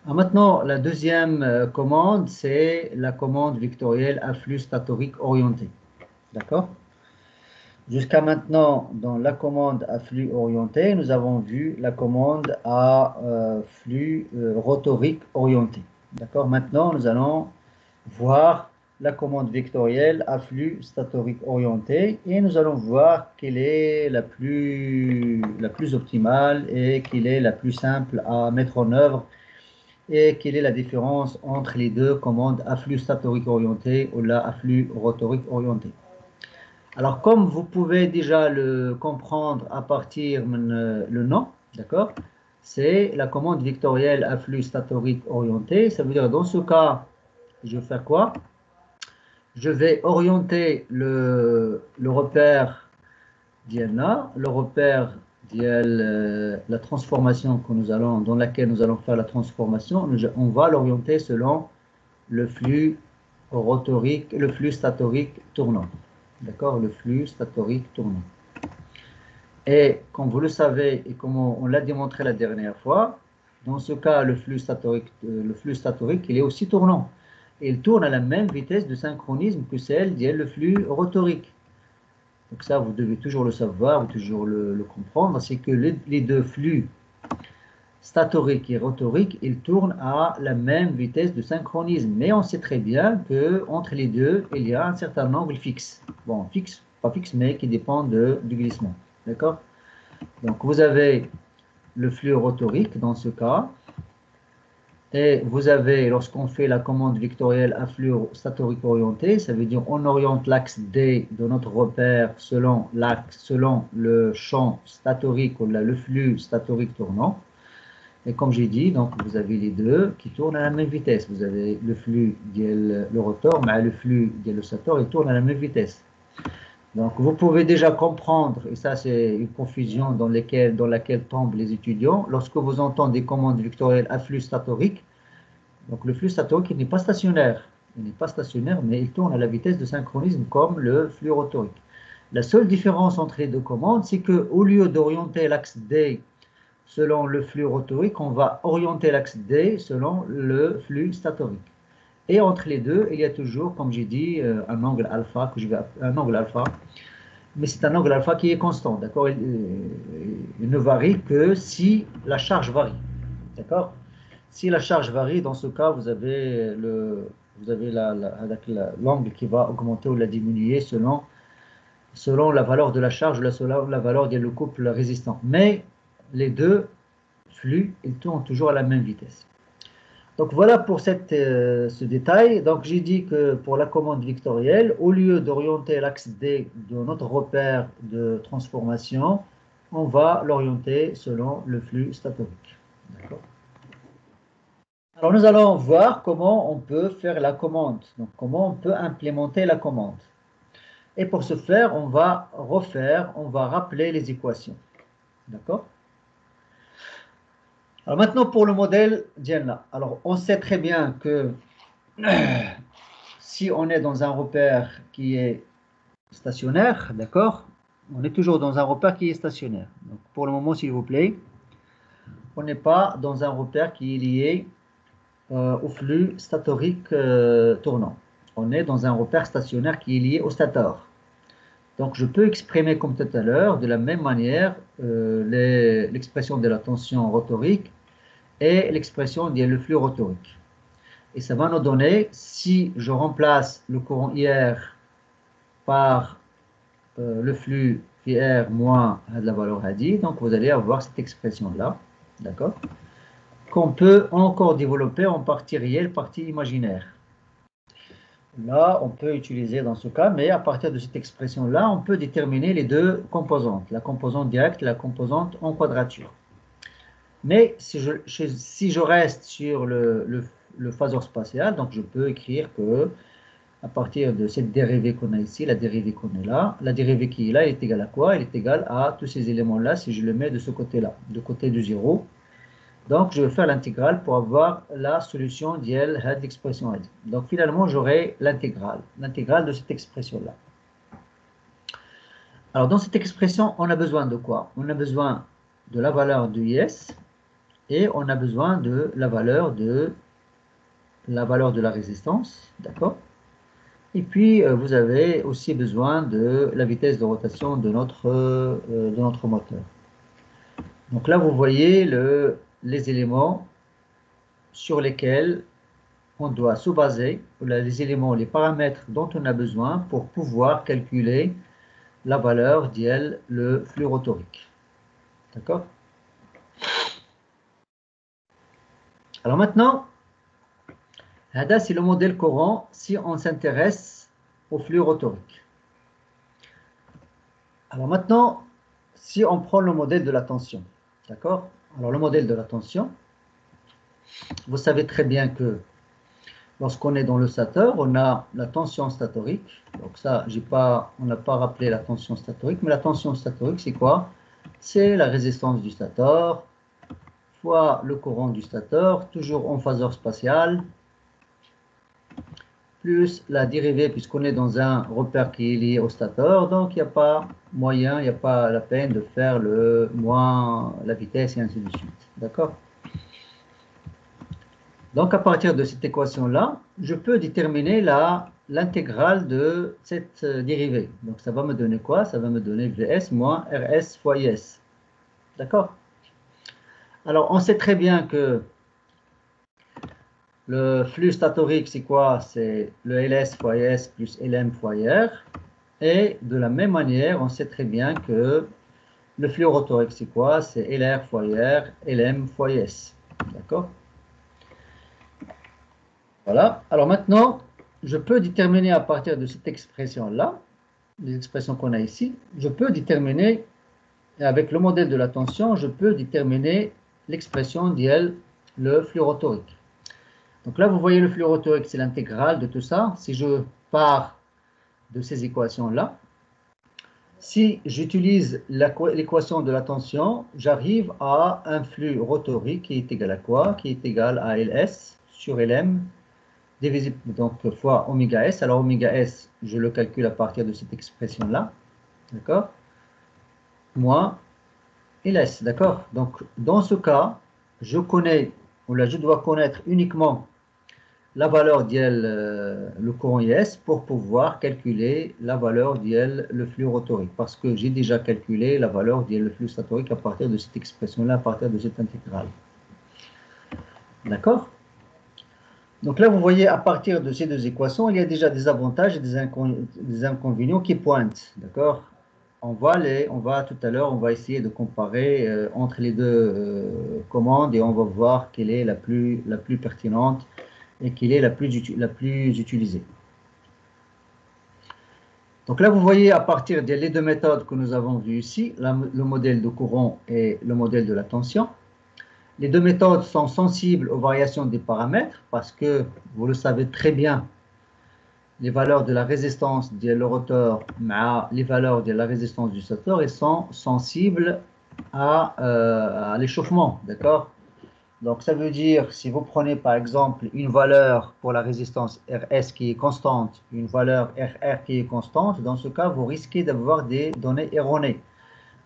S1: Maintenant, la deuxième commande, c'est la commande vectorielle à flux statorique orienté, d'accord? Jusqu'à maintenant, dans la commande à flux orienté, nous avons vu la commande à flux rotorique orienté. D'accord? Maintenant, nous allons voir la commande vectorielle à flux statorique orienté et nous allons voir quelle est la plus optimale et quelle est la plus simple à mettre en œuvre et quelle est la différence entre les deux commandes à flux statorique orienté ou là à flux rotorique orienté. Alors, comme vous pouvez déjà le comprendre à partir le nom, d'accord, c'est la commande vectorielle à flux statorique orienté. Ça veut dire, dans ce cas, je vais faire quoi? Je vais orienter le repère d'ILNA, le repère la transformation dans laquelle nous allons faire la transformation. On va l'orienter selon le flux rotorique, le flux statorique tournant. D'accord, le flux statorique tournant. Et comme vous le savez et comme on l'a démontré la dernière fois, dans ce cas, le flux statorique, il est aussi tournant. Et il tourne à la même vitesse de synchronisme que celle le flux rotorique. Donc ça, vous devez toujours le savoir, vous toujours le comprendre, c'est que les deux flux statorique et rotorique, ils tournent à la même vitesse de synchronisme. Mais on sait très bien qu'entre les deux, il y a un certain angle fixe. Bon, fixe, pas fixe, mais qui dépend du glissement. D'accord? Donc, vous avez le flux rotorique dans ce cas. Et vous avez, lorsqu'on fait la commande vectorielle à flux statorique orienté, ça veut dire on oriente l'axe D de notre repère selon le champ statorique ou le flux statorique tournant. Et comme j'ai dit, donc vous avez les deux qui tournent à la même vitesse. Vous avez le flux le rotor, mais le flux le stator, il tourne à la même vitesse. Donc, vous pouvez déjà comprendre, et ça c'est une confusion dans laquelle tombent les étudiants, lorsque vous entendez des commandes vectorielles à flux statorique. Donc, le flux statorique il n'est pas stationnaire. Il n'est pas stationnaire, mais il tourne à la vitesse de synchronisme comme le flux rotorique. La seule différence entre les deux commandes, c'est qu'au lieu d'orienter l'axe D selon le flux rotorique, on va orienter l'axe D selon le flux statorique. Et entre les deux, il y a toujours, comme j'ai dit, un angle alpha, un angle alpha, mais c'est un angle alpha qui est constant, d'accord? Il ne varie que si la charge varie, d'accord? Si la charge varie, dans ce cas, vous avez l'angle qui va augmenter ou la diminuer selon la valeur de la charge ou selon la valeur du couple résistant. Mais les deux flux, ils tournent toujours à la même vitesse. Donc voilà pour ce détail. Donc j'ai dit que pour la commande vectorielle, au lieu d'orienter l'axe D de notre repère de transformation, on va l'orienter selon le flux statorique. D'accord. Alors nous allons voir comment on peut faire la commande. Donc comment on peut implémenter la commande. Et pour ce faire, on va rappeler les équations. D'accord. Alors maintenant pour le modèle Diana. Alors on sait très bien que si on est dans un repère qui est stationnaire, d'accord, on est toujours dans un repère qui est stationnaire. Donc pour le moment, s'il vous plaît, on n'est pas dans un repère qui est lié au flux statorique tournant. On est dans un repère stationnaire qui est lié au stator. Donc je peux exprimer comme tout à l'heure, de la même manière, l'expression de la tension rotorique et l'expression du flux rotorique. Et ça va nous donner, si je remplace le courant IR par le flux IR moins la valeur Hadi, donc vous allez avoir cette expression-là, d'accord, qu'on peut encore développer en partie réelle, partie imaginaire. Là, on peut utiliser dans ce cas, mais à partir de cette expression-là, on peut déterminer les deux composantes, la composante directe et la composante en quadrature. Mais si je reste sur le phasor spatial, donc je peux écrire que à partir de cette dérivée qu'on a ici, la dérivée qu'on est là, la dérivée qui est là, elle est égale à quoi? Elle est égale à tous ces éléments-là si je le mets de ce côté-là, de côté du 0. Donc, je vais faire l'intégrale pour avoir la solution d'IL de l'expression L. Donc, finalement, j'aurai l'intégrale de cette expression-là. Alors, dans cette expression, on a besoin de quoi? On a besoin de la valeur de IS et on a besoin de la valeur de la résistance, d'accord? Et puis, vous avez aussi besoin de la vitesse de rotation de notre moteur. Donc là, vous voyez les éléments sur lesquels on doit se baser, les éléments, les paramètres dont on a besoin pour pouvoir calculer la valeur d'IL, le flux rotorique. D'accord? Alors maintenant, c'est le modèle courant si on s'intéresse au flux rotorique. Alors maintenant, si on prend le modèle de la tension, d'accord? Alors le modèle de la tension, vous savez très bien que lorsqu'on est dans le stateur, on a la tension statorique. Donc ça, on n'a pas rappelé la tension statorique, mais la tension statorique, c'est quoi? C'est la résistance du stateur fois le courant du stateur, toujours en phaseur spatial, plus la dérivée, puisqu'on est dans un repère qui est lié au stateur, donc il n'y a pas moyen, il n'y a pas la peine de faire le moins la vitesse et ainsi de suite. D'accord? Donc à partir de cette équation-là, je peux déterminer l'intégrale de cette dérivée. Donc ça va me donner quoi? Ça va me donner Vs moins Rs fois Is. D'accord? Alors on sait très bien que le flux statorique, c'est quoi? C'est le Ls fois Is plus Lm fois Ir. Et de la même manière, on sait très bien que le flux rotorique, c'est quoi? C'est Lr fois Ir, Lm fois Is. D'accord? Voilà. Alors maintenant, je peux déterminer à partir de cette expression-là, les expressions qu'on a ici, je peux déterminer, avec le modèle de la tension, je peux déterminer l'expression d'IL, le flux rotorique. Donc là, vous voyez le flux rotorique, c'est l'intégrale de tout ça. Si je pars de ces équations-là, Si j'utilise l'équation de la tension, j'arrive à un flux rotorique qui est égal à quoi? Qui est égal à Ls sur Lm divisé donc fois oméga s. Alors oméga s, je le calcule à partir de cette expression-là, d'accord? Moins Ls, d'accord? Donc dans ce cas, je connais, ou là je dois connaître uniquement la valeur le courant IS pour pouvoir calculer la valeur le flux rotorique. Parce que j'ai déjà calculé la valeur le flux statorique à partir de cette expression-là, à partir de cette intégrale. D'accord? Donc là, vous voyez, à partir de ces deux équations, il y a déjà des avantages et des inconvénients qui pointent. D'accord? On va tout à l'heure, on va essayer de comparer entre les deux commandes et on va voir quelle est la plus pertinente et quelle est la plus utilisée. Donc là, vous voyez à partir des deux méthodes que nous avons vues ici, le modèle de courant et le modèle de la tension. Les deux méthodes sont sensibles aux variations des paramètres parce que, vous le savez très bien, les valeurs de la résistance du rotor, les valeurs de la résistance du stateur, elles sont sensibles à l'échauffement, d'accord? Donc, ça veut dire, si vous prenez par exemple une valeur pour la résistance RS qui est constante, une valeur RR qui est constante, dans ce cas, vous risquez d'avoir des données erronées.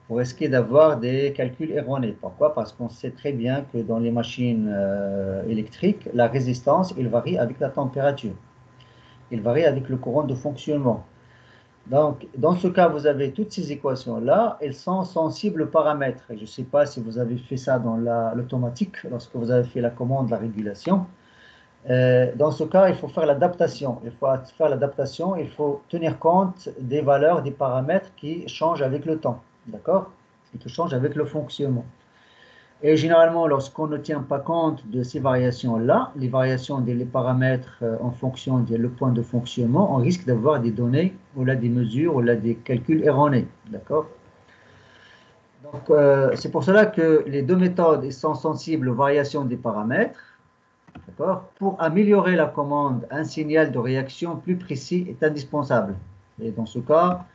S1: Vous risquez d'avoir des calculs erronés. Pourquoi? Parce qu'on sait très bien que dans les machines électriques, la résistance, elle varie avec la température. Elle varie avec le courant de fonctionnement. Donc, dans ce cas, vous avez toutes ces équations-là, elles sont sensibles aux paramètres. Je ne sais pas si vous avez fait ça dans l'automatique, lorsque vous avez fait la commande, la régulation. Dans ce cas, il faut faire l'adaptation. Il faut faire l'adaptation, il faut tenir compte des valeurs, des paramètres qui changent avec le temps, d'accord? Et qui changent avec le fonctionnement. Et généralement, lorsqu'on ne tient pas compte de ces variations-là, les variations des paramètres en fonction du point de fonctionnement, on risque d'avoir des données ou là des mesures ou là des calculs erronés. D'accord? Donc, c'est pour cela que les deux méthodes sont sensibles aux variations des paramètres. D'accord? Pour améliorer la commande, un signal de réaction plus précis est indispensable. Et dans ce cas,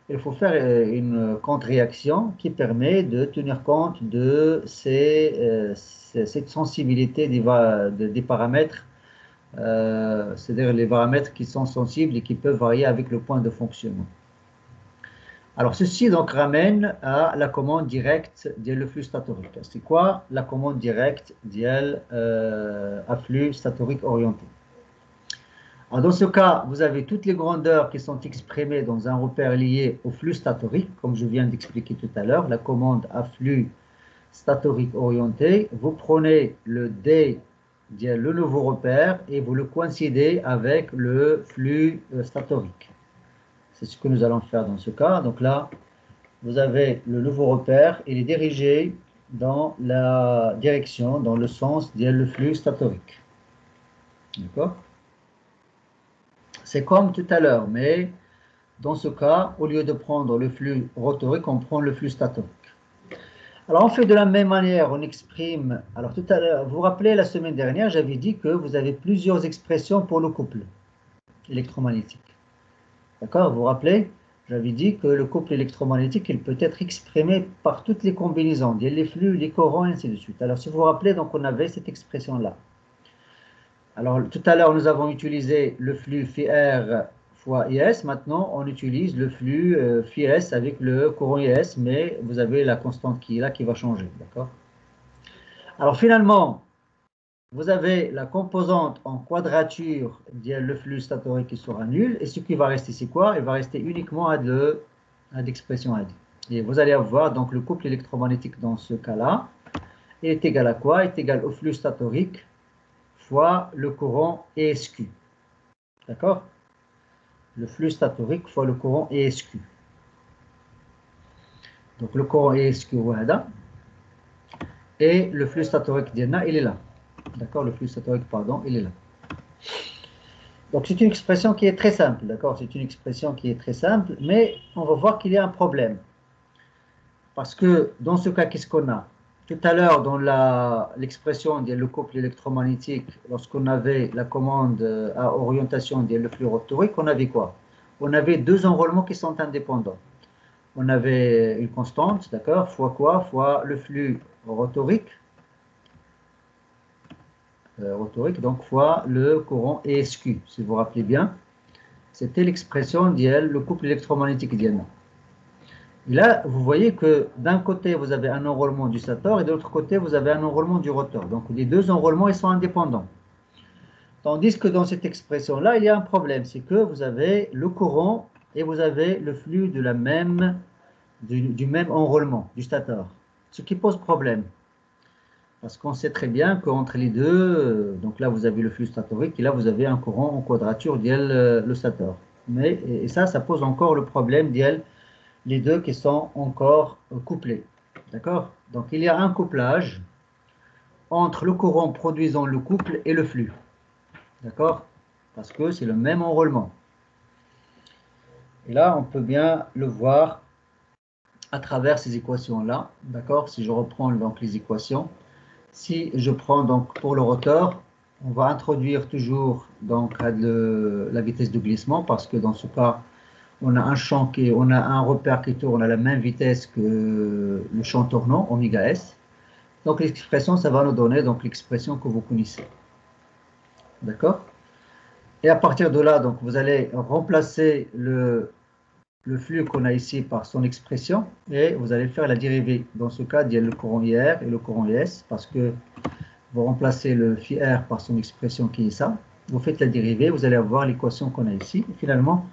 S1: il faut faire une contre-réaction qui permet de tenir compte de cette sensibilité des paramètres, c'est-à-dire les paramètres qui sont sensibles et qui peuvent varier avec le point de fonctionnement. Alors, ceci donc ramène à la commande directe du flux statorique. C'est quoi la commande directe à flux statorique orienté? Alors, dans ce cas, vous avez toutes les grandeurs qui sont exprimées dans un repère lié au flux statorique, comme je viens d'expliquer tout à l'heure, la commande à flux statorique orienté. Vous prenez le D, le nouveau repère, et vous le coïncidez avec le flux statorique. C'est ce que nous allons faire dans ce cas. Donc là, vous avez le nouveau repère, il est dirigé dans la direction, dans le sens du flux statorique. D'accord? C'est comme tout à l'heure, mais dans ce cas, au lieu de prendre le flux rotorique, on prend le flux statorique. Alors, on fait de la même manière, on exprime. Alors, tout à l'heure, vous vous rappelez, la semaine dernière, j'avais dit que vous avez plusieurs expressions pour le couple électromagnétique. D'accord? Vous vous rappelez? J'avais dit que le couple électromagnétique, il peut être exprimé par toutes les combinaisons, les flux, les courants, et ainsi de suite. Alors, si vous vous rappelez, donc, on avait cette expression-là. Alors, tout à l'heure, nous avons utilisé le flux phi R fois IS. Maintenant, on utilise le flux phi S avec le courant IS, mais vous avez la constante qui est là qui va changer. D'accord? Alors, finalement, vous avez la composante en quadrature le flux statorique qui sera nul. Et ce qui va rester, c'est quoi? Il va rester uniquement à l'expression AD. Et vous allez avoir donc le couple électromagnétique dans ce cas-là est égal à quoi? Est égal au flux statorique fois le courant ESQ. D'accord? Le flux statorique fois le courant ESQ. Donc le courant ESQ, voilà. Et le flux statorique d'INA, il est là. D'accord? Le flux statorique, pardon, il est là. Donc c'est une expression qui est très simple, d'accord? C'est une expression qui est très simple, mais on va voir qu'il y a un problème. Parce que dans ce cas, qu'est-ce qu'on a? Tout à l'heure, dans l'expression le couple électromagnétique, lorsqu'on avait la commande à orientation le flux rotorique, on avait quoi? On avait deux enrôlements qui sont indépendants. on avait une constante, d'accord, fois quoi? Fois le flux rotorique, donc fois le courant ESQ, si vous vous rappelez bien. C'était l'expression d'IL, le couple électromagnétique d'IL. Et là, vous voyez que d'un côté, vous avez un enroulement du stator et de l'autre côté, vous avez un enroulement du rotor. Donc, les deux enroulements, ils sont indépendants. Tandis que dans cette expression-là, il y a un problème. C'est que vous avez le courant et vous avez le flux de du même enroulement, du stator. Ce qui pose problème. Parce qu'on sait très bien qu'entre les deux, donc là, vous avez le flux statorique et là, vous avez un courant en quadrature d'IL, le stator. Mais, et ça pose encore le problème d'IL les deux qui sont encore couplés. D'accord? Donc il y a un couplage entre le courant produisant le couple et le flux. D'accord? Parce que c'est le même enroulement. Et là, on peut bien le voir à travers ces équations-là. D'accord? Si je reprends donc les équations, si je prends donc pour le rotor, on va introduire toujours donc la vitesse de glissement parce que dans ce cas, on a un champ on a un repère qui tourne à la même vitesse que le champ tournant, oméga S. Donc l'expression, ça va nous donner donc l'expression que vous connaissez. D'accord? Et à partir de là, donc vous allez remplacer le flux qu'on a ici par son expression et vous allez faire la dérivée. Dans ce cas, il y a le courant IR et le courant IS parce que vous remplacez le phi R par son expression qui est ça. Vous faites la dérivée, vous allez avoir l'équation qu'on a ici. Et finalement,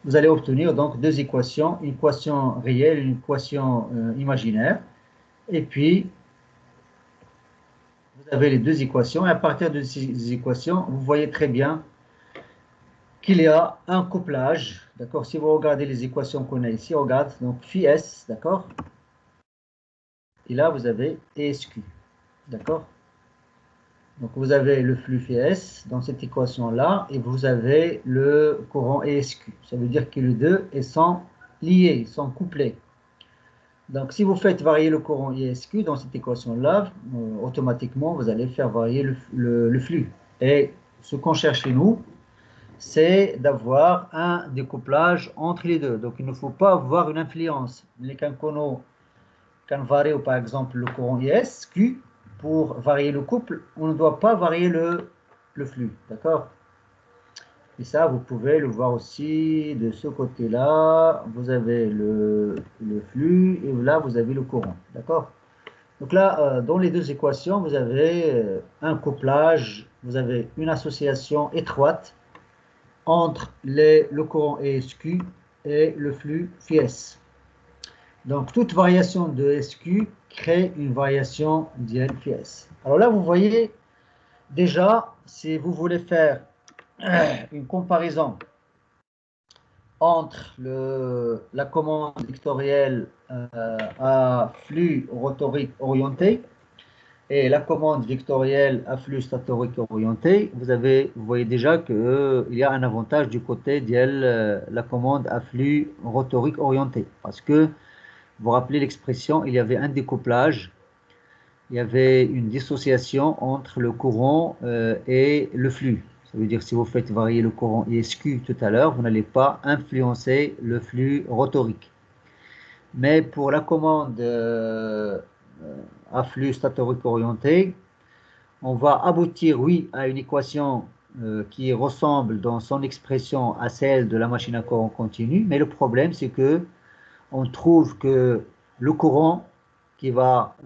S1: vous allez obtenir donc deux équations, une équation réelle et une équation imaginaire. Et puis, vous avez les deux équations. Et à partir de ces équations, vous voyez très bien qu'il y a un couplage. D'accord? Si vous regardez les équations qu'on a ici, regarde, donc phi S, d'accord? Et là, vous avez ESQ. D'accord? Donc, vous avez le flux phi S dans cette équation-là et vous avez le courant ESQ. Ça veut dire que les deux sont liés, sont couplés. Donc, si vous faites varier le courant ESQ dans cette équation-là, automatiquement, vous allez faire varier le flux. Et ce qu'on cherche chez nous, c'est d'avoir un découplage entre les deux. Donc, il ne faut pas avoir une influence. Quand varie, par exemple, le courant ESQ, pour varier le couple, on ne doit pas varier le flux. D'accord? Et ça, vous pouvez le voir aussi de ce côté-là. Vous avez le flux et là, vous avez le courant. D'accord? Donc là, dans les deux équations, vous avez un couplage, vous avez une association étroite entre le courant ESQ et le flux phi S. Donc, toute variation de SQ crée une variation d'IL phi S. Alors là, vous voyez, déjà, si vous voulez faire une comparaison entre la commande vectorielle à flux rotorique orienté et la commande vectorielle à flux statorique orienté, vous voyez déjà qu'il y a un avantage du côté de la commande à flux rotorique orienté. Parce que, vous vous rappelez l'expression, il y avait un découplage, il y avait une dissociation entre le courant et le flux. Ça veut dire si vous faites varier le courant ISQ tout à l'heure, vous n'allez pas influencer le flux rotorique. Mais pour la commande à flux statorique orienté, on va aboutir, oui, à une équation qui ressemble dans son expression à celle de la machine à courant continu, mais le problème, c'est que on trouve que le courant qui va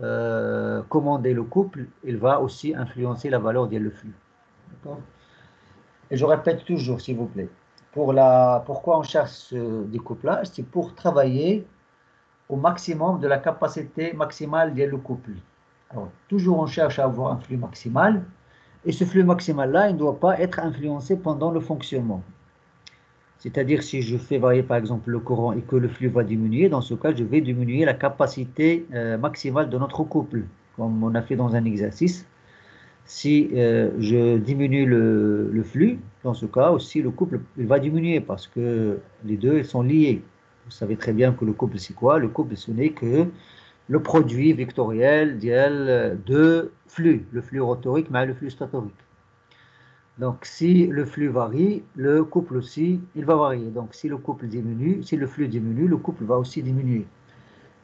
S1: commander le couple, il va aussi influencer la valeur du flux. Et je répète toujours, s'il vous plaît, pourquoi on cherche ce découplage, c'est pour travailler au maximum de la capacité maximale du couple. Alors, toujours on cherche à avoir un flux maximal, et ce flux maximal-là, il ne doit pas être influencé pendant le fonctionnement. C'est-à-dire, si je fais varier par exemple le courant et que le flux va diminuer, dans ce cas, je vais diminuer la capacité maximale de notre couple, comme on a fait dans un exercice. Si je diminue le flux, dans ce cas aussi, le couple il va diminuer parce que les deux ils sont liés. Vous savez très bien que le couple, c'est quoi? Le couple, ce n'est que le produit vectoriel de flux, le flux rotorique mais le flux statorique. Donc, si le flux varie, le couple aussi, il va varier. Donc, si le couple diminue, si le flux diminue, le couple va aussi diminuer.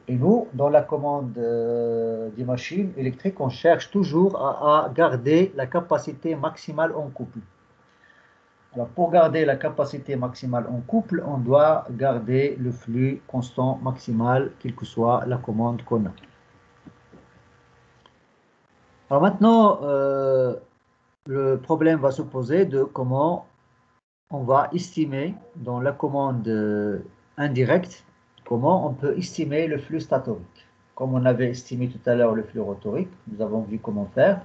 S1: Et nous, dans la commande des machines électriques, on cherche toujours à garder la capacité maximale en couple. Alors, pour garder la capacité maximale en couple, on doit garder le flux constant maximal, quelle que soit la commande qu'on a. Alors maintenant, le problème va se poser de comment on va estimer dans la commande indirecte, comment on peut estimer le flux statorique. Comme on avait estimé tout à l'heure le flux rotorique, nous avons vu comment faire.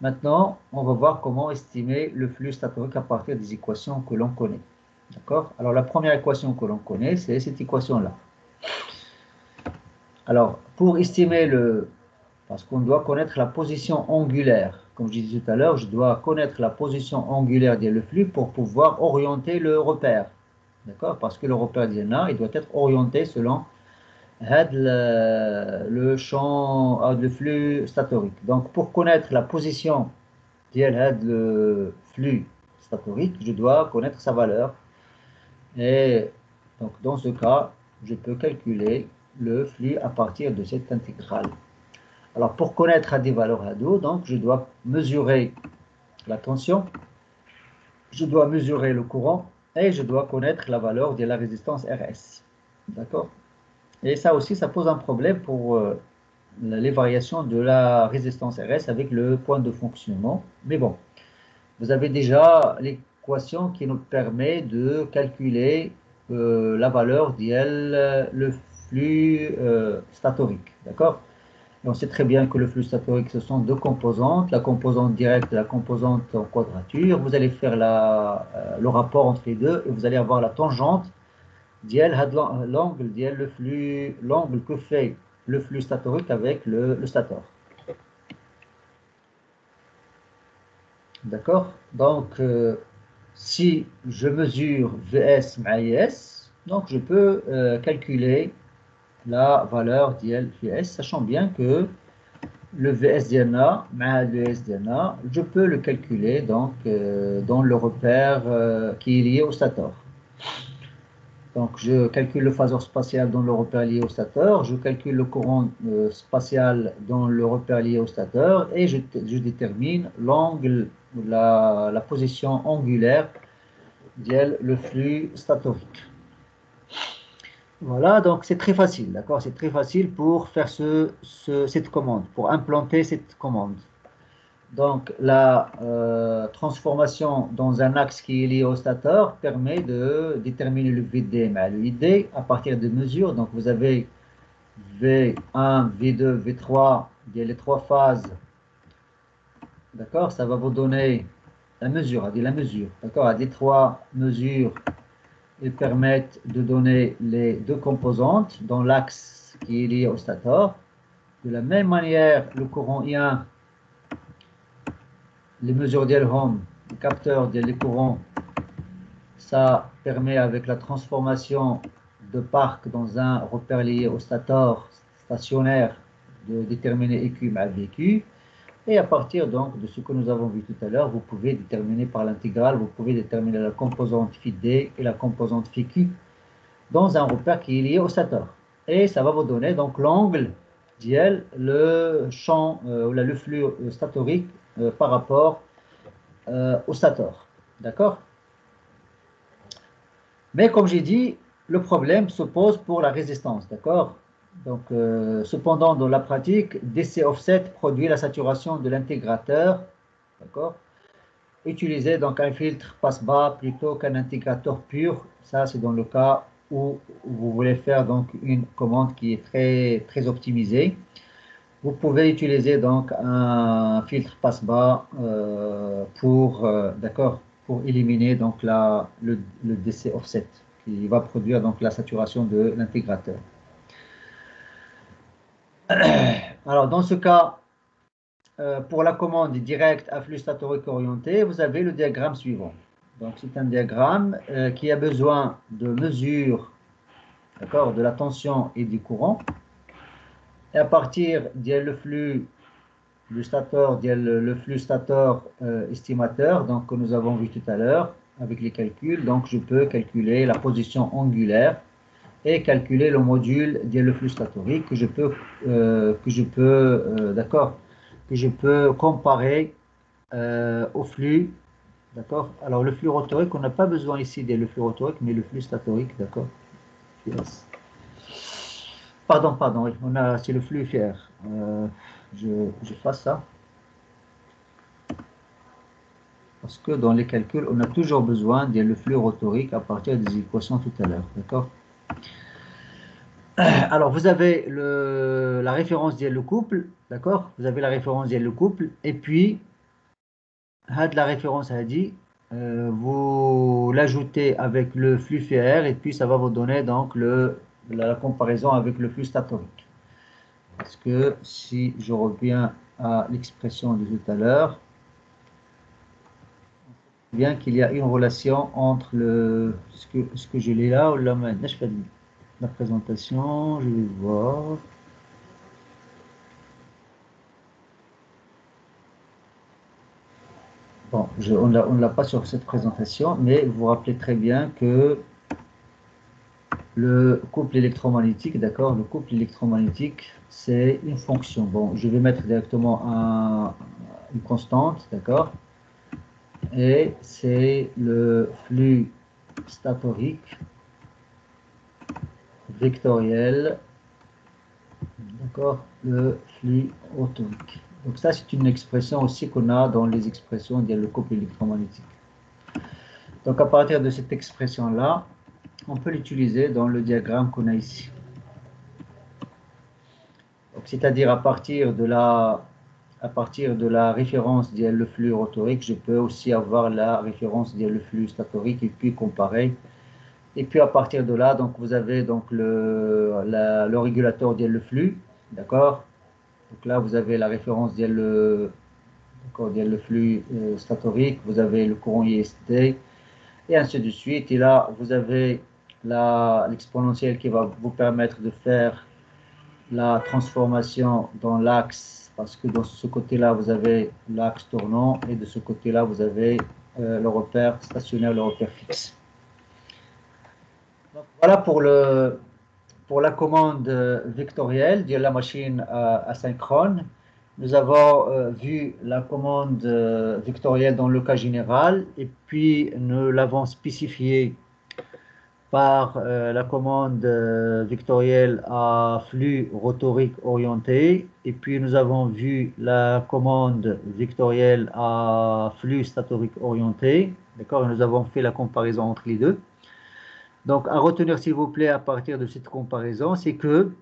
S1: Maintenant, on va voir comment estimer le flux statorique à partir des équations que l'on connaît. D'accord? Alors, la première équation que l'on connaît, c'est cette équation-là. Alors, pour estimer parce qu'on doit connaître la position angulaire. Comme je disais tout à l'heure, je dois connaître la position angulaire du flux pour pouvoir orienter le repère. D'accord? Parce que le repère d'INA, il doit être orienté selon le champ, le flux statorique. Donc, pour connaître la position le flux statorique, je dois connaître sa valeur. Et donc, dans ce cas, je peux calculer le flux à partir de cette intégrale. Alors, pour connaître des valeurs d'eau, donc, je dois mesurer la tension, je dois mesurer le courant et je dois connaître la valeur de la résistance RS. D'accord? Et ça aussi, ça pose un problème pour les variations de la résistance RS avec le point de fonctionnement. Mais bon, vous avez déjà l'équation qui nous permet de calculer la valeur d'IL, le flux statorique. D'accord? On sait très bien que le flux statorique, ce sont deux composantes, la composante directe et la composante en quadrature. Vous allez faire le rapport entre les deux et vous allez avoir la tangente d'IL, l'angle d'IL, l'angle que fait le flux statorique avec le stator. D'accord? Donc, si je mesure VS ma IS, donc je peux calculer la valeur d'IL VS, sachant bien que le VS DNA, le VS DNA, je peux le calculer donc, dans le repère qui est lié au stator. Donc, je calcule le phaseur spatial dans le repère lié au stateur, je calcule le courant spatial dans le repère lié au stateur et je détermine l'angle, la position angulaire le flux statorique. Voilà, donc c'est très facile, d'accord? C'est très facile pour faire cette commande, pour implanter cette commande. Donc, la transformation dans un axe qui est lié au stateur permet de déterminer le VD. Mais le VD, à partir de mesures, donc vous avez V1, V2, V3, il y a les trois phases. D'accord? Ça va vous donner la mesure, d'accord? À des trois mesures, ils permettent de donner les deux composantes dans l'axe qui est lié au stator. De la même manière, le courant I1, les mesures d'Elholm, les capteurs des courants, ça permet avec la transformation de parc dans un repère lié au stator stationnaire de déterminer EQ mal VQ. Et à partir donc de ce que nous avons vu tout à l'heure, vous pouvez déterminer par l'intégrale, vous pouvez déterminer la composante phi D et la composante phi Q dans un repère qui est lié au stator. Et ça va vous donner donc l'angle d'IL, le champ, le flux statorique par rapport au stator. D'accord? Mais comme j'ai dit, le problème se pose pour la résistance. D'accord? Donc, cependant, dans la pratique, DC offset produit la saturation de l'intégrateur. D'accord? Utiliser donc un filtre passe-bas plutôt qu'un intégrateur pur. Ça, c'est dans le cas où vous voulez faire donc une commande qui est très, très optimisée. Vous pouvez utiliser donc un filtre passe-bas d'accord, pour éliminer donc le DC offset qui va produire donc la saturation de l'intégrateur. Alors dans ce cas, pour la commande directe à flux statorique orienté, vous avez le diagramme suivant. Donc c'est un diagramme qui a besoin de mesures, d'accord, de la tension et du courant. Et à partir du flux le stator, le flux stator estimateur, donc que nous avons vu tout à l'heure avec les calculs. Donc je peux calculer la position angulaire et calculer le module le flux statorique d'accord, que je peux comparer au flux, d'accord. Alors le flux rotorique, on n'a pas besoin ici le flux rotorique, mais le flux statorique, d'accord. Yes. Pardon, oui, c'est le flux FR. Je fasse ça. Parce que dans les calculs, on a toujours besoin le flux rotorique à partir des équations tout à l'heure, d'accord. Alors, vous avez la référence le couple, d'accord. Vous avez la référence le couple, et puis, la référence a dit, vous l'ajoutez avec le flux FR, et puis ça va vous donner donc la comparaison avec le flux statorique. Parce que si je reviens à l'expression de tout à l'heure, bien qu'il y a une relation entre ce que je l'ai là ou là maintenant, je fais la présentation, je vais voir. Bon, on ne l'a pas sur cette présentation, mais vous vous rappelez très bien que le couple électromagnétique, d'accord, le couple électromagnétique, c'est une fonction. Bon, je vais mettre directement une constante, d'accord, et c'est le flux statorique vectoriel, d'accord, le flux rotorique. Donc ça, c'est une expression aussi qu'on a dans les expressions le couple électromagnétique. Donc à partir de cette expression-là, on peut l'utiliser dans le diagramme qu'on a ici. C'est-à-dire à partir de la référence le flux rotorique, je peux aussi avoir la référence le flux statorique et puis comparer. Et puis à partir de là, donc vous avez donc le régulateur le flux, d'accord. Donc là, vous avez la référence le flux statorique, vous avez le courant IST, et ainsi de suite. Et là, vous avez l'exponentielle qui va vous permettre de faire la transformation dans l'axe, parce que dans ce côté-là, vous avez l'axe tournant, et de ce côté-là, vous avez le repère stationnaire, le repère fixe. Donc, voilà pour la commande vectorielle de la machine asynchrone. Nous avons vu la commande vectorielle dans le cas général, et puis nous l'avons spécifié par la commande vectorielle à flux rotorique orienté, et puis nous avons vu la commande vectorielle à flux statorique orienté, d'accord, nous avons fait la comparaison entre les deux. Donc à retenir s'il vous plaît à partir de cette comparaison, c'est que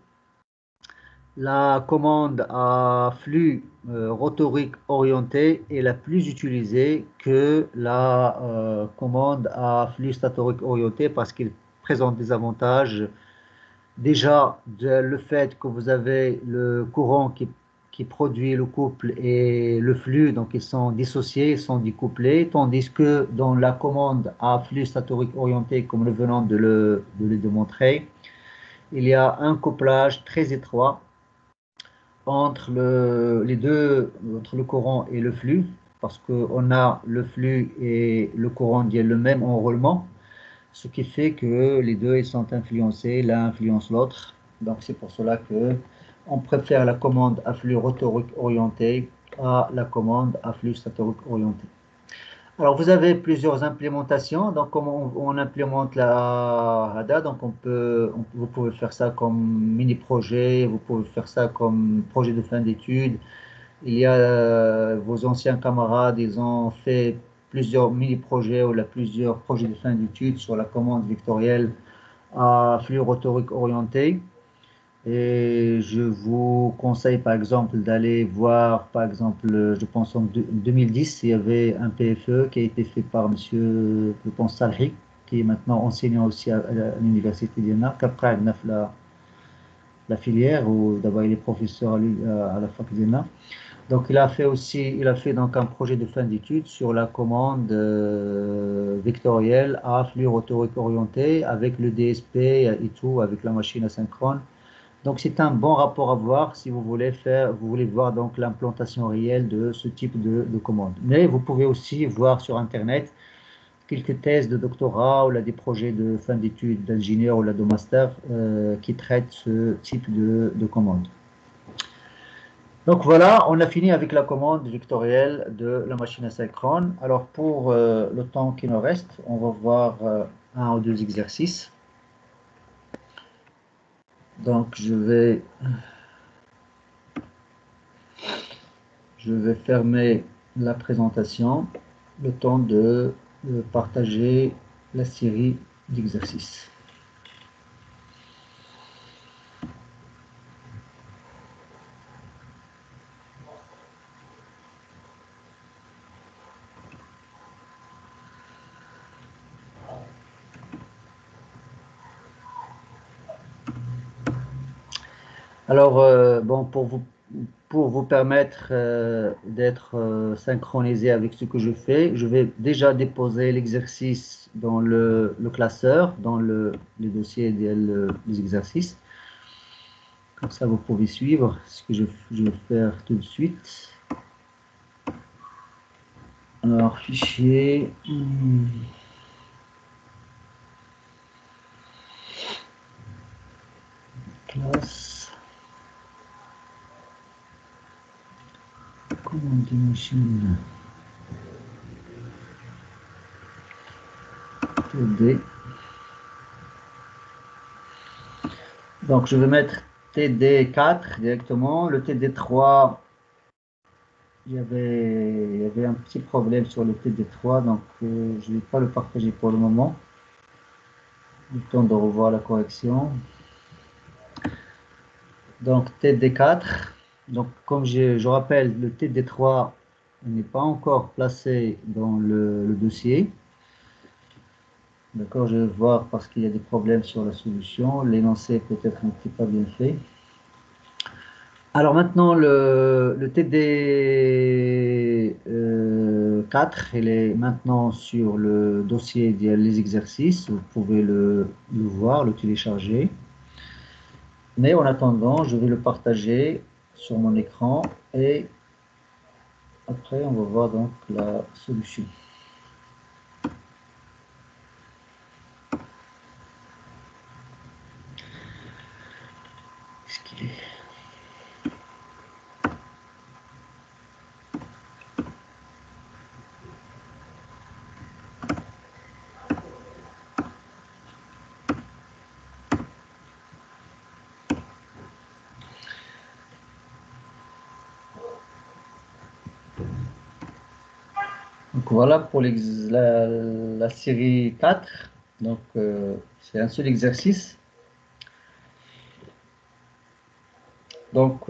S1: la commande à flux rotorique orienté est la plus utilisée que la commande à flux statorique orienté, parce qu'il présente des avantages. Déjà, le fait que vous avez le courant qui produit le couple et le flux, donc ils sont dissociés, ils sont découplés, tandis que dans la commande à flux statorique orienté, comme nous venons de le démontrer, il y a un couplage très étroit entre les deux, entre le courant et le flux, parce qu'on a le flux et le courant qui est le même enroulement, ce qui fait que les deux ils sont influencés, l'un influence l'autre. Donc c'est pour cela que on préfère la commande à flux rotorique orienté à la commande à flux statorique orienté. Alors vous avez plusieurs implémentations. Donc comment on implémente la HADA, donc vous pouvez faire ça comme mini projet, vous pouvez faire ça comme projet de fin d'études. Il y a vos anciens camarades, ils ont fait plusieurs mini-projets ou plusieurs projets de fin d'études sur la commande vectorielle à flux rotorique orienté. Et je vous conseille par exemple d'aller voir, par exemple, je pense en 2010, il y avait un PFE qui a été fait par monsieur, je pense, Salhi, qui est maintenant enseignant aussi à l'université d'Iéna, qui a pris la filière, ou d'abord il est professeur à la fac d'Iéna. Donc il a fait donc un projet de fin d'études sur la commande vectorielle à flux rotorique orienté avec le DSP et tout, avec la machine asynchrone. Donc, c'est un bon rapport à voir si vous voulez voir donc l'implantation réelle de ce type de commande. Mais vous pouvez aussi voir sur Internet quelques thèses de doctorat ou là, des projets de fin d'études d'ingénieur ou là, de master qui traitent ce type de commande. Donc voilà, on a fini avec la commande vectorielle de la machine asynchrone. Alors pour le temps qui nous reste, on va voir un ou deux exercices. Donc je vais fermer la présentation, le temps de partager la série d'exercices. Alors, bon, pour vous permettre d'être synchronisé avec ce que je fais, je vais déjà déposer l'exercice dans le classeur, dans le dossier des exercices. Comme ça, vous pouvez suivre ce que je vais faire tout de suite. Alors, fichier. Classe. Commande de machine. TD. Donc, je vais mettre TD4 directement. Le TD3, il y avait un petit problème sur le TD3, donc je ne vais pas le partager pour le moment. Le temps de revoir la correction. Donc, TD4. Donc, comme je rappelle, le TD3 n'est pas encore placé dans le dossier. D'accord, je vais voir parce qu'il y a des problèmes sur la solution. L'énoncé peut-être n'était pas bien fait. Alors maintenant, le TD4, il est maintenant sur le dossier des exercices. Vous pouvez le voir, le télécharger. Mais en attendant, je vais le partager sur mon écran et après, on va voir donc la solution. Qu'est-ce qu'il est? Donc voilà pour la série 4. Donc c'est un seul exercice. Donc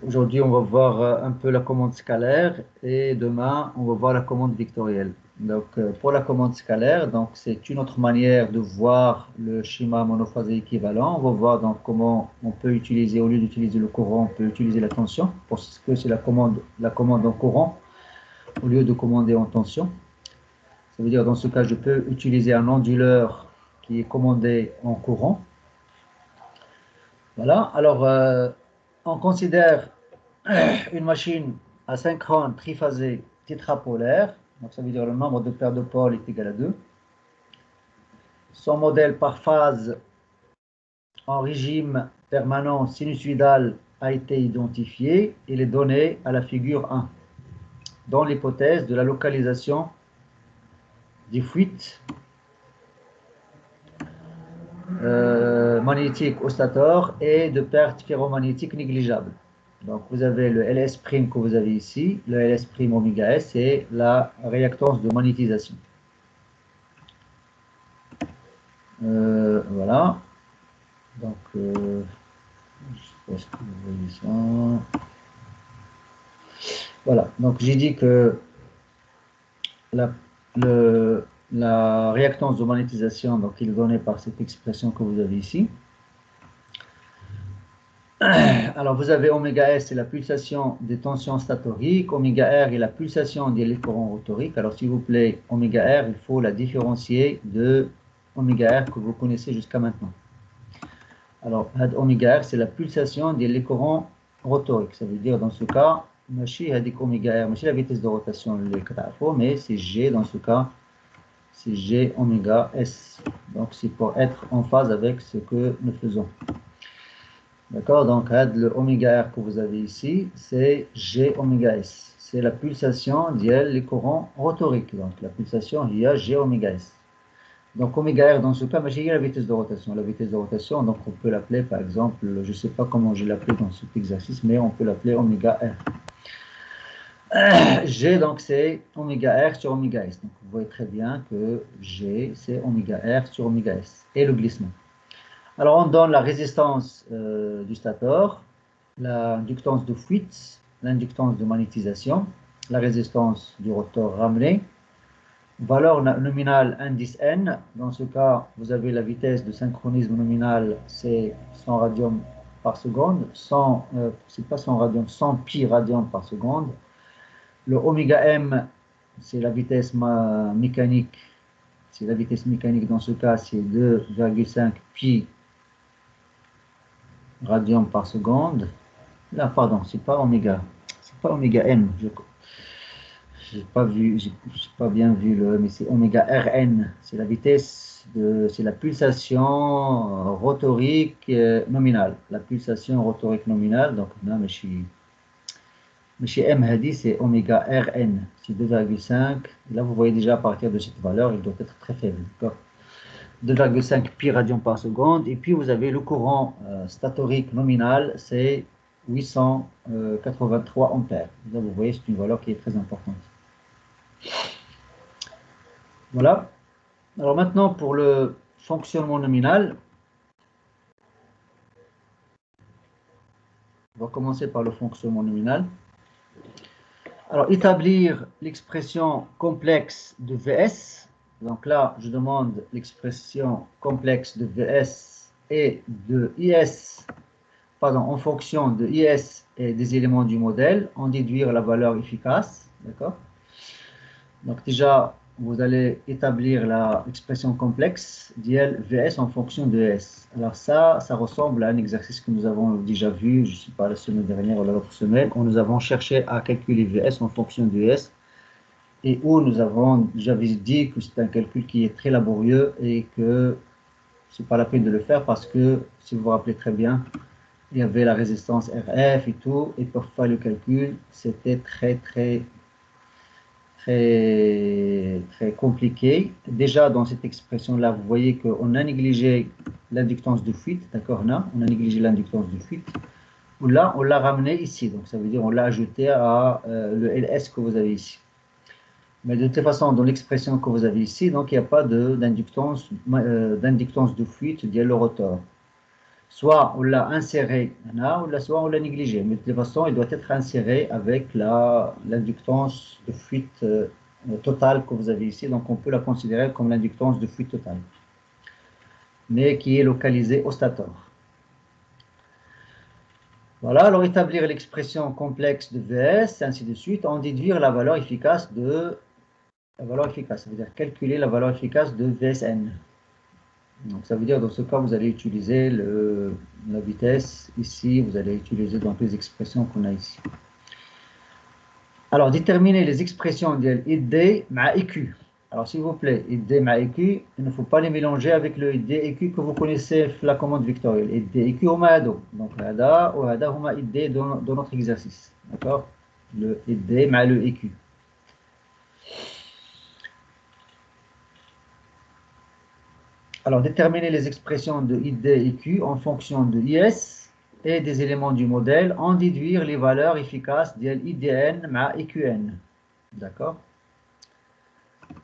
S1: aujourd'hui on va voir un peu la commande scalaire et demain on va voir la commande vectorielle. Donc pour la commande scalaire, donc c'est une autre manière de voir le schéma monophasé équivalent. On va voir donc comment on peut utiliser, au lieu d'utiliser le courant, on peut utiliser la tension, parce que c'est la commande en courant au lieu de commander en tension. Ça veut dire dans ce cas, je peux utiliser un onduleur qui est commandé en courant. Voilà, alors on considère une machine asynchrone triphasée tétrapolaire. Donc ça veut dire le nombre de paires de pôles est égal à 2. Son modèle par phase en régime permanent sinusoïdal a été identifié et les données à la figure 1 dans l'hypothèse de la localisation des fuites magnétique au stator et de pertes ferromagnétiques négligeables. Donc vous avez le LS' que vous avez ici, le LS' oméga S, c'est la réactance de magnétisation. Voilà. Donc, je sais pas que vous voyez ça. Voilà. Donc j'ai dit que la réactance de magnétisation, donc il est donnée par cette expression que vous avez ici. Alors, vous avez oméga S, c'est la pulsation des tensions statoriques. Oméga R est la pulsation des courants rotoriques. Alors, s'il vous plaît, oméga R, il faut la différencier de oméga R que vous connaissez jusqu'à maintenant. Alors, oméga R, c'est la pulsation des courants rotoriques. Ça veut dire, dans ce cas, ماشي هذيك oméga R, ماشي la vitesse de rotation اللي كتعرفوا, mais c'est G, dans ce cas, c'est G oméga S. Donc, c'est pour être en phase avec ce que nous faisons. D'accord? Donc, le oméga R que vous avez ici, c'est G oméga S. C'est la pulsation des courants rotoriques. Donc, la pulsation, il y a G oméga S. Donc, oméga R, dans ce cas, il y a la vitesse de rotation. La vitesse de rotation, donc, on peut l'appeler, par exemple, je ne sais pas comment je l'appelle dans cet exercice, mais on peut l'appeler oméga R. G, donc, c'est oméga R sur oméga S. Donc, vous voyez très bien que G, c'est oméga R sur oméga S. Et le glissement. Alors, on donne la résistance du stator, l'inductance de fuite, l'inductance de magnétisation, la résistance du rotor ramené, valeur nominale indice N. Dans ce cas, vous avez la vitesse de synchronisme nominale, c'est 100 radians par seconde, 100, c'est pas 100 radians, 100 pi radians par seconde. Le oméga M, c'est la vitesse mécanique. C'est la vitesse mécanique, dans ce cas, c'est 2,5 pi radians par seconde. Là, pardon, c'est pas oméga M. J'ai pas vu, j'ai pas bien vu mais c'est oméga Rn. C'est la vitesse c'est la pulsation rotorique nominale. La pulsation rotorique nominale. Donc, là, mais chez M Hadi, c'est oméga Rn. C'est 2,5. Là, vous voyez déjà à partir de cette valeur, il doit être très faible. 2,5 pi radians par seconde. Et puis, vous avez le courant statorique nominal, c'est 883 ampères. Là, vous voyez, c'est une valeur qui est très importante. Voilà. Alors maintenant, pour le fonctionnement nominal, on va commencer par le fonctionnement nominal. Alors, établir l'expression complexe de VS. Donc là, je demande l'expression complexe de VS et de IS, pardon, en fonction de IS et des éléments du modèle, en déduire la valeur efficace. D'accord? Donc déjà, vous allez établir l'expression complexe d'IL VS en fonction de S. Alors ça ressemble à un exercice que nous avons déjà vu, je ne sais pas, la semaine dernière ou l'autre semaine, où nous avons cherché à calculer VS en fonction de S, et où j'avais dit que c'est un calcul qui est très laborieux et que ce n'est pas la peine de le faire parce que, si vous vous rappelez très bien, il y avait la résistance RF et tout, et pour faire le calcul, c'était très compliqué. Déjà, dans cette expression-là, vous voyez qu'on a négligé l'inductance de fuite, d'accord? On a négligé l'inductance de fuite. Là, on l'a ramené ici, donc ça veut dire on l'a ajouté à le LS que vous avez ici. Mais de toute façon, dans l'expression que vous avez ici, donc il n'y a pas d'inductance de fuite via le rotor. Soit on l'a inséré là, soit on l'a négligé. Mais de toute façon, il doit être inséré avec l'inductance de fuite totale que vous avez ici. Donc, on peut la considérer comme l'inductance de fuite totale, mais qui est localisée au stator. Voilà, alors établir l'expression complexe de VS, et ainsi de suite, en déduire la valeur efficace ça veut dire calculer la valeur efficace de VSN. Donc, ça veut dire, dans ce cas, vous allez utiliser la vitesse. Ici, vous allez utiliser donc les expressions qu'on a ici. Alors, déterminer les expressions de ID ma EQ. Alors, s'il vous plaît, ID ma EQ, il ne faut pas les mélanger avec le ID EQ que vous connaissez la commande vectorielle. ID EQ ou Maado. Donc, Hada ou Hada huma ID dans notre exercice. D'accord? Le ID ma le EQ. Alors, déterminer les expressions de ID et Q en fonction de IS et des éléments du modèle, en déduire les valeurs efficaces d'IDN ma EQN. D'accord?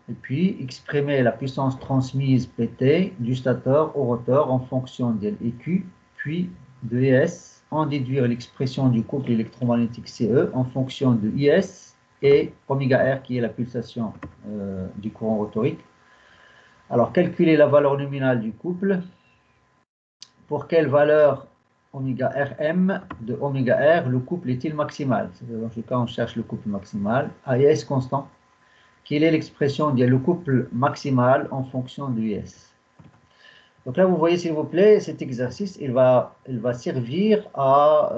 S1: Et puis, exprimer la puissance transmise PT du stator au rotor en fonction d'EQ, puis de IS, en déduire l'expression du couple électromagnétique CE en fonction de IS et oméga R qui est la pulsation du courant rotorique. Alors, calculer la valeur nominale du couple. Pour quelle valeur oméga Rm de oméga R le couple est-il maximal? Dans ce cas, on cherche le couple maximal. AIS constant. Quelle est l'expression de le couple maximal en fonction de IS? Donc là, vous voyez, s'il vous plaît, cet exercice, il va servir à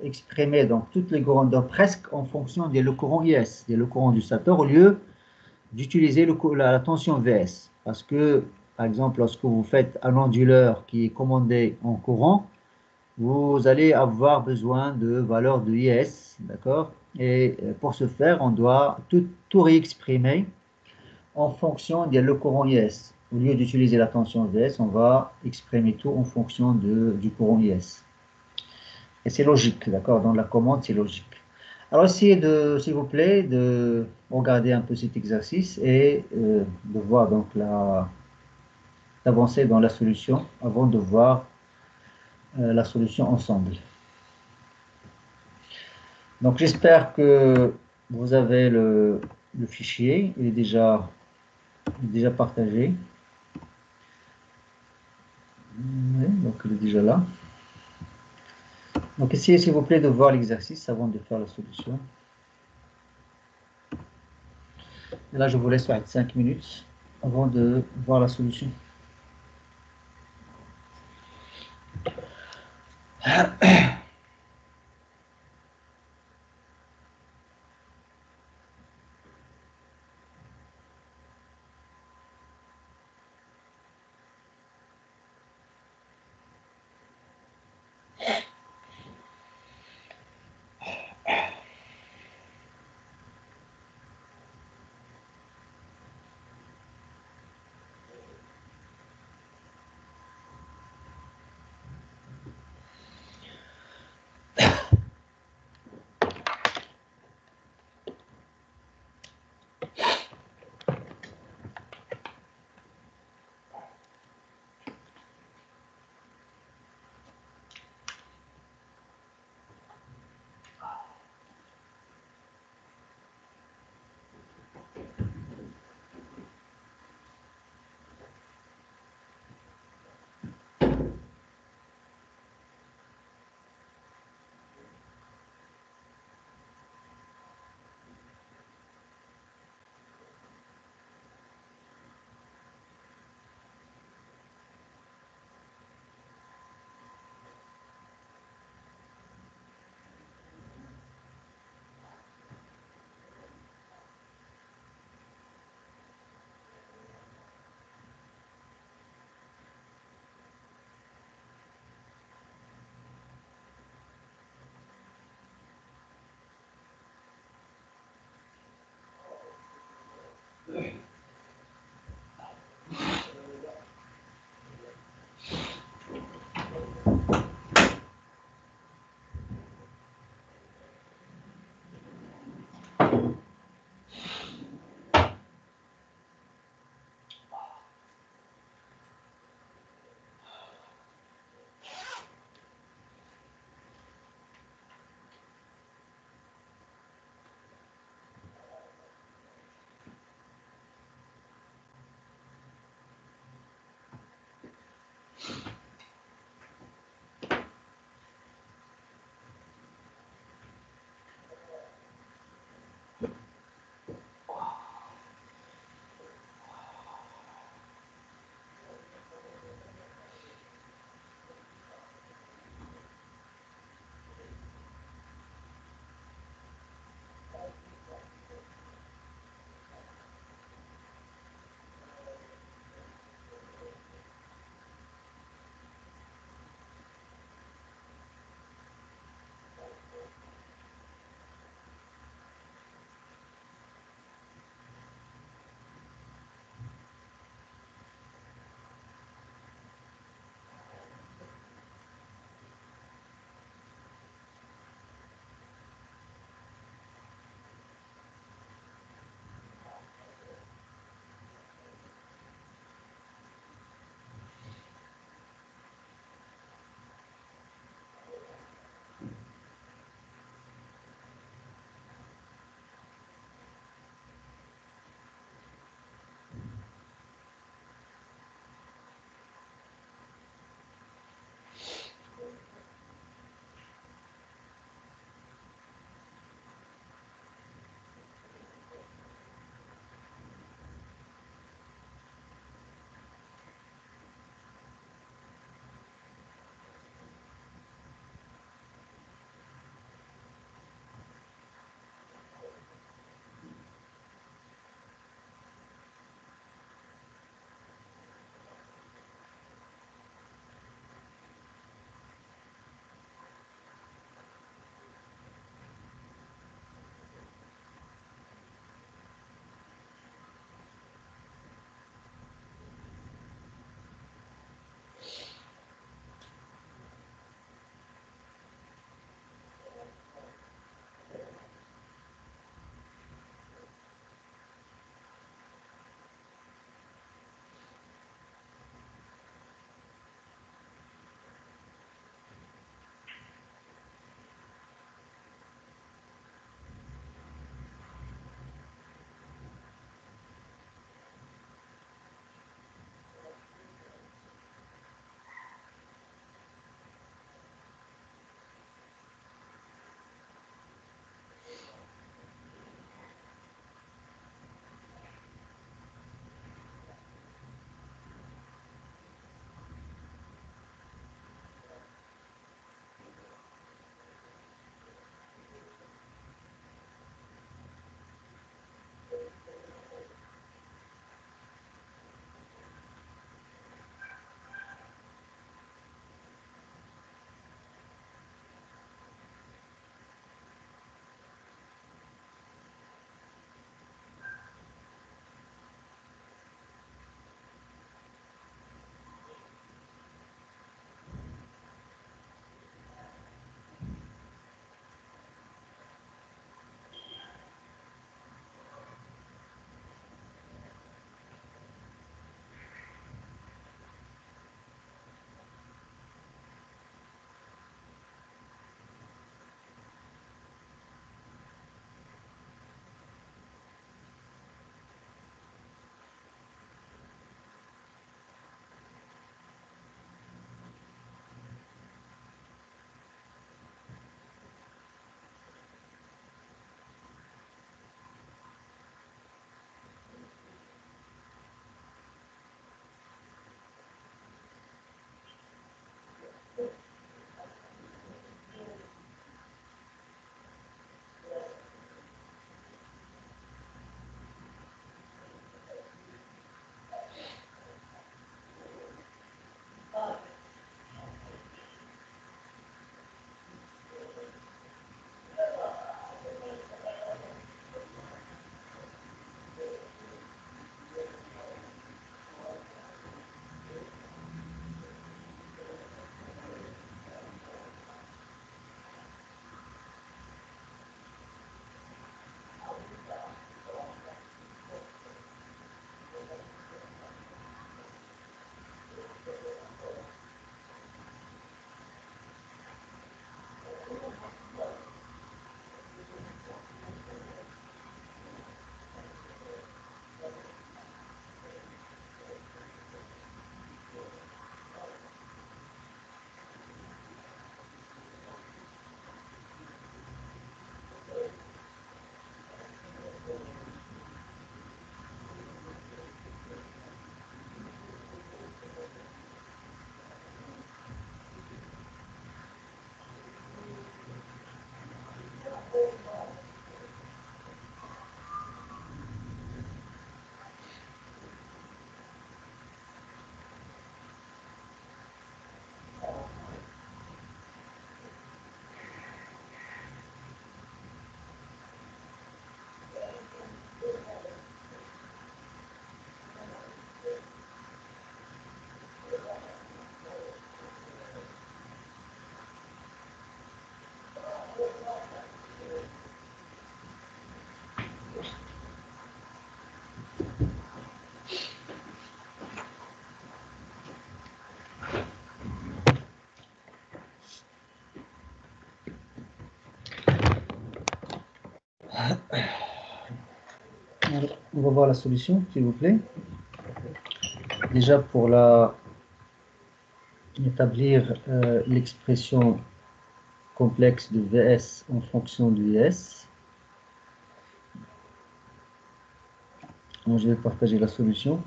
S1: exprimer donc toutes les couronnes d'or presque en fonction des le courant IS, des le courant du stateur, au lieu d'utiliser la tension VS. Parce que, par exemple, lorsque vous faites un onduleur qui est commandé en courant, vous allez avoir besoin de valeurs de IS, d'accord? Et pour ce faire, on doit tout réexprimer en fonction de le courant IS. Au lieu d'utiliser la tension VS, on va exprimer tout en fonction du courant IS. Et c'est logique, d'accord? Dans la commande, c'est logique. Alors essayez de, s'il vous plaît, de regarder un peu cet exercice et de voir donc d'avancer dans la solution avant de voir la solution ensemble. Donc j'espère que vous avez le fichier, il est déjà partagé. Oui, donc il est déjà là. Donc essayez s'il vous plaît de voir l'exercice avant de faire la solution. Et là je vous laisse 5 minutes avant de voir la solution. On va voir la solution, s'il vous plaît. Déjà, pour établir l'expression complexe de VS en fonction du IS, donc, je vais partager la solution.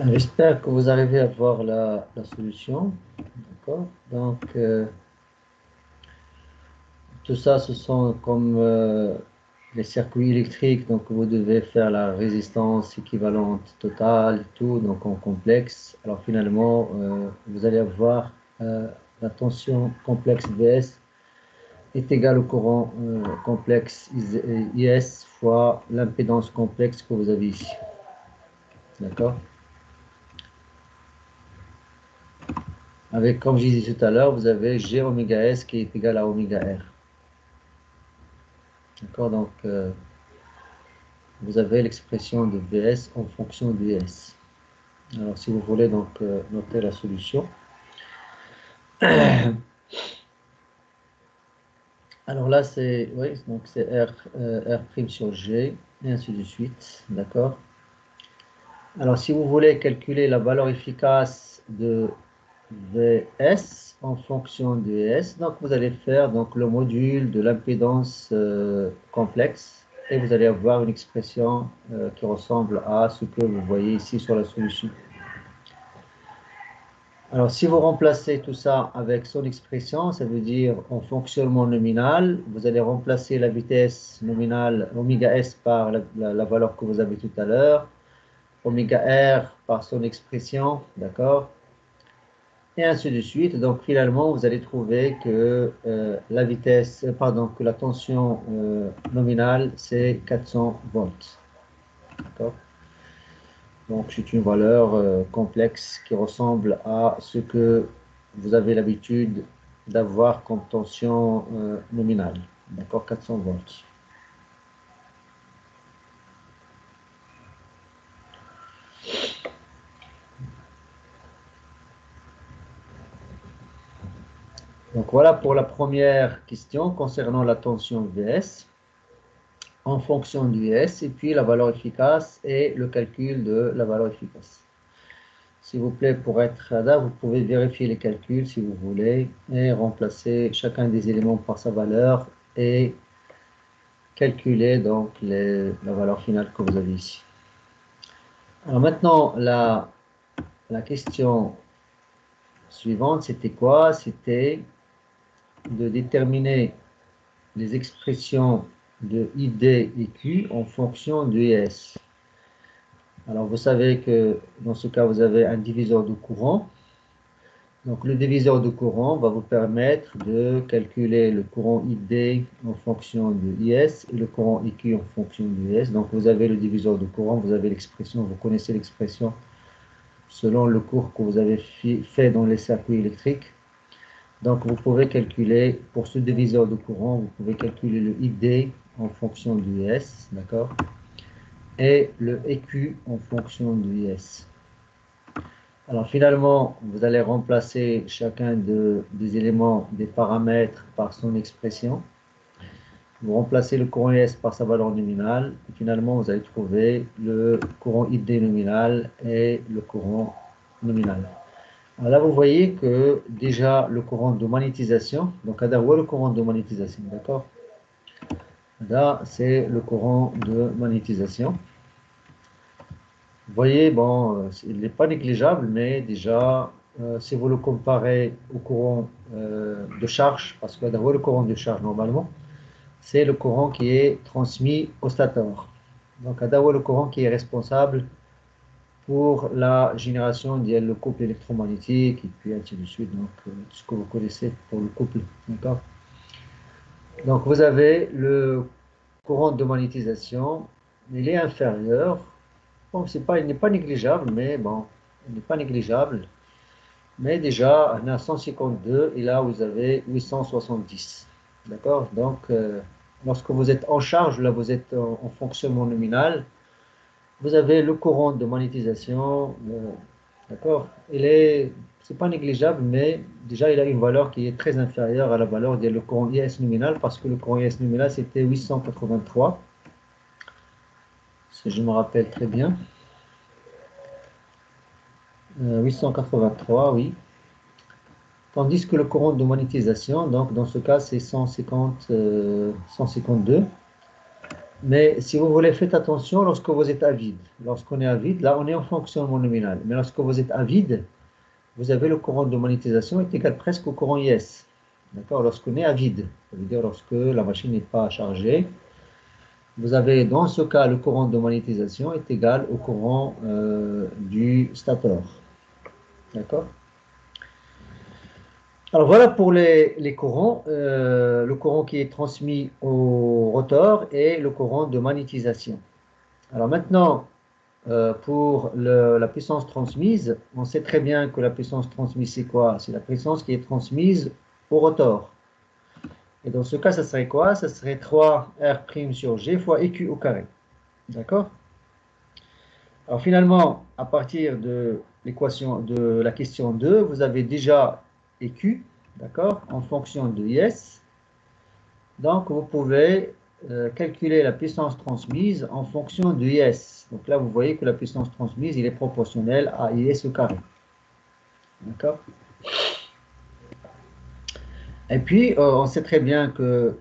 S1: J'espère que vous arrivez à voir la solution. D'accord. Donc, tout ça, ce sont comme les circuits électriques. Donc, vous devez faire la résistance équivalente totale, tout, donc en complexe. Alors, finalement, vous allez avoir la tension complexe VS est égale au courant complexe IS fois l'impédance complexe que vous avez ici. D'accord. Avec, comme je disais tout à l'heure, vous avez G oméga S qui est égal à oméga R. D'accord, donc vous avez l'expression de VS en fonction du S. Alors si vous voulez donc noter la solution. Alors là c'est oui, donc c'est R' sur G et ainsi de suite. D'accord. Alors si vous voulez calculer la valeur efficace de VS en fonction de S, donc vous allez faire donc le module de l'impédance complexe et vous allez avoir une expression qui ressemble à ce que vous voyez ici sur la solution. Alors si vous remplacez tout ça avec son expression, ça veut dire en fonctionnement nominal, vous allez remplacer la vitesse nominale oméga S par la valeur que vous avez tout à l'heure, oméga R par son expression, d'accord? Et ainsi de suite. Donc finalement, vous allez trouver que la vitesse, pardon, que la tension nominale, c'est 400 volts. D'accord. Donc c'est une valeur complexe qui ressemble à ce que vous avez l'habitude d'avoir comme tension nominale. D'accord, 400 volts. Donc voilà pour la première question concernant la tension VS en fonction du S et puis la valeur efficace et le calcul de la valeur efficace. S'il vous plaît, pour être là, vous pouvez vérifier les calculs si vous voulez et remplacer chacun des éléments par sa valeur et calculer donc la valeur finale que vous avez ici. Alors maintenant, la question suivante, c'était quoi? C'était de déterminer les expressions de ID et Q en fonction de IS. Alors, vous savez que dans ce cas, vous avez un diviseur de courant. Donc, le diviseur de courant va vous permettre de calculer le courant ID en fonction de IS et le courant IQ en fonction de IS. Donc, vous avez le diviseur de courant, vous avez l'expression, vous connaissez l'expression selon le cours que vous avez fait dans les circuits électriques. Donc, vous pouvez calculer, pour ce diviseur de courant, vous pouvez calculer le ID en fonction du IS, d'accord? Et le EQ en fonction du IS. Alors, finalement, vous allez remplacer chacun des éléments, des paramètres par son expression. Vous remplacez le courant IS par sa valeur nominale. Et finalement, vous allez trouver le courant ID nominal et le courant nominal. Alors là, vous voyez que déjà le courant de magnétisation, donc là, où est le courant de magnétisation, d'accord? Là, c'est le courant de magnétisation. Vous voyez, bon, il n'est pas négligeable, mais déjà, si vous le comparez au courant de charge, parce que d'abord le courant de charge normalement, c'est le courant qui est transmis au stateur. Donc, d'abord le courant qui est responsable pour la génération du couple électromagnétique, et puis ainsi de suite, donc tout ce que vous connaissez pour le couple, d'accord? Donc, vous avez le courant de magnétisation, il est inférieur. Bon, il n'est pas négligeable, mais bon, il n'est pas négligeable. Mais déjà, on a 152 et là, vous avez 870. D'accord? Donc, lorsque vous êtes en charge, là, vous êtes en fonctionnement nominal, vous avez le courant de magnétisation. D'accord? C'est pas négligeable, mais déjà, il a une valeur qui est très inférieure à la valeur du courant IS nominal, parce que le courant IS nominal, c'était 883, si je me rappelle très bien. 883, oui. Tandis que le courant de magnétisation, donc dans ce cas, c'est 152. Mais si vous voulez, faites attention lorsque vous êtes à vide. Lorsqu'on est à vide, là, on est en fonctionnement nominal. Mais lorsque vous êtes à vide, vous avez le courant de magnétisation est égal presque au courant IS. D'accord? Lorsqu'on est à vide, ça veut dire lorsque la machine n'est pas chargée, vous avez dans ce cas le courant de magnétisation est égal au courant du stateur. D'accord? Alors voilà pour les courants, le courant qui est transmis au rotor et le courant de magnétisation. Alors maintenant, pour la puissance transmise, on sait très bien que la puissance transmise c'est quoi? C'est la puissance qui est transmise au rotor. Et dans ce cas, ça serait quoi? Ça serait 3R' sur G fois EQ au carré. D'accord? Alors finalement, à partir de l'équation de la question 2, vous avez déjà EQ, d'accord, en fonction de IS. Donc vous pouvez calculer la puissance transmise en fonction de IS. Donc là, vous voyez que la puissance transmise, il est proportionnelle à IS au carré. D'accord? Et puis, on sait très bien que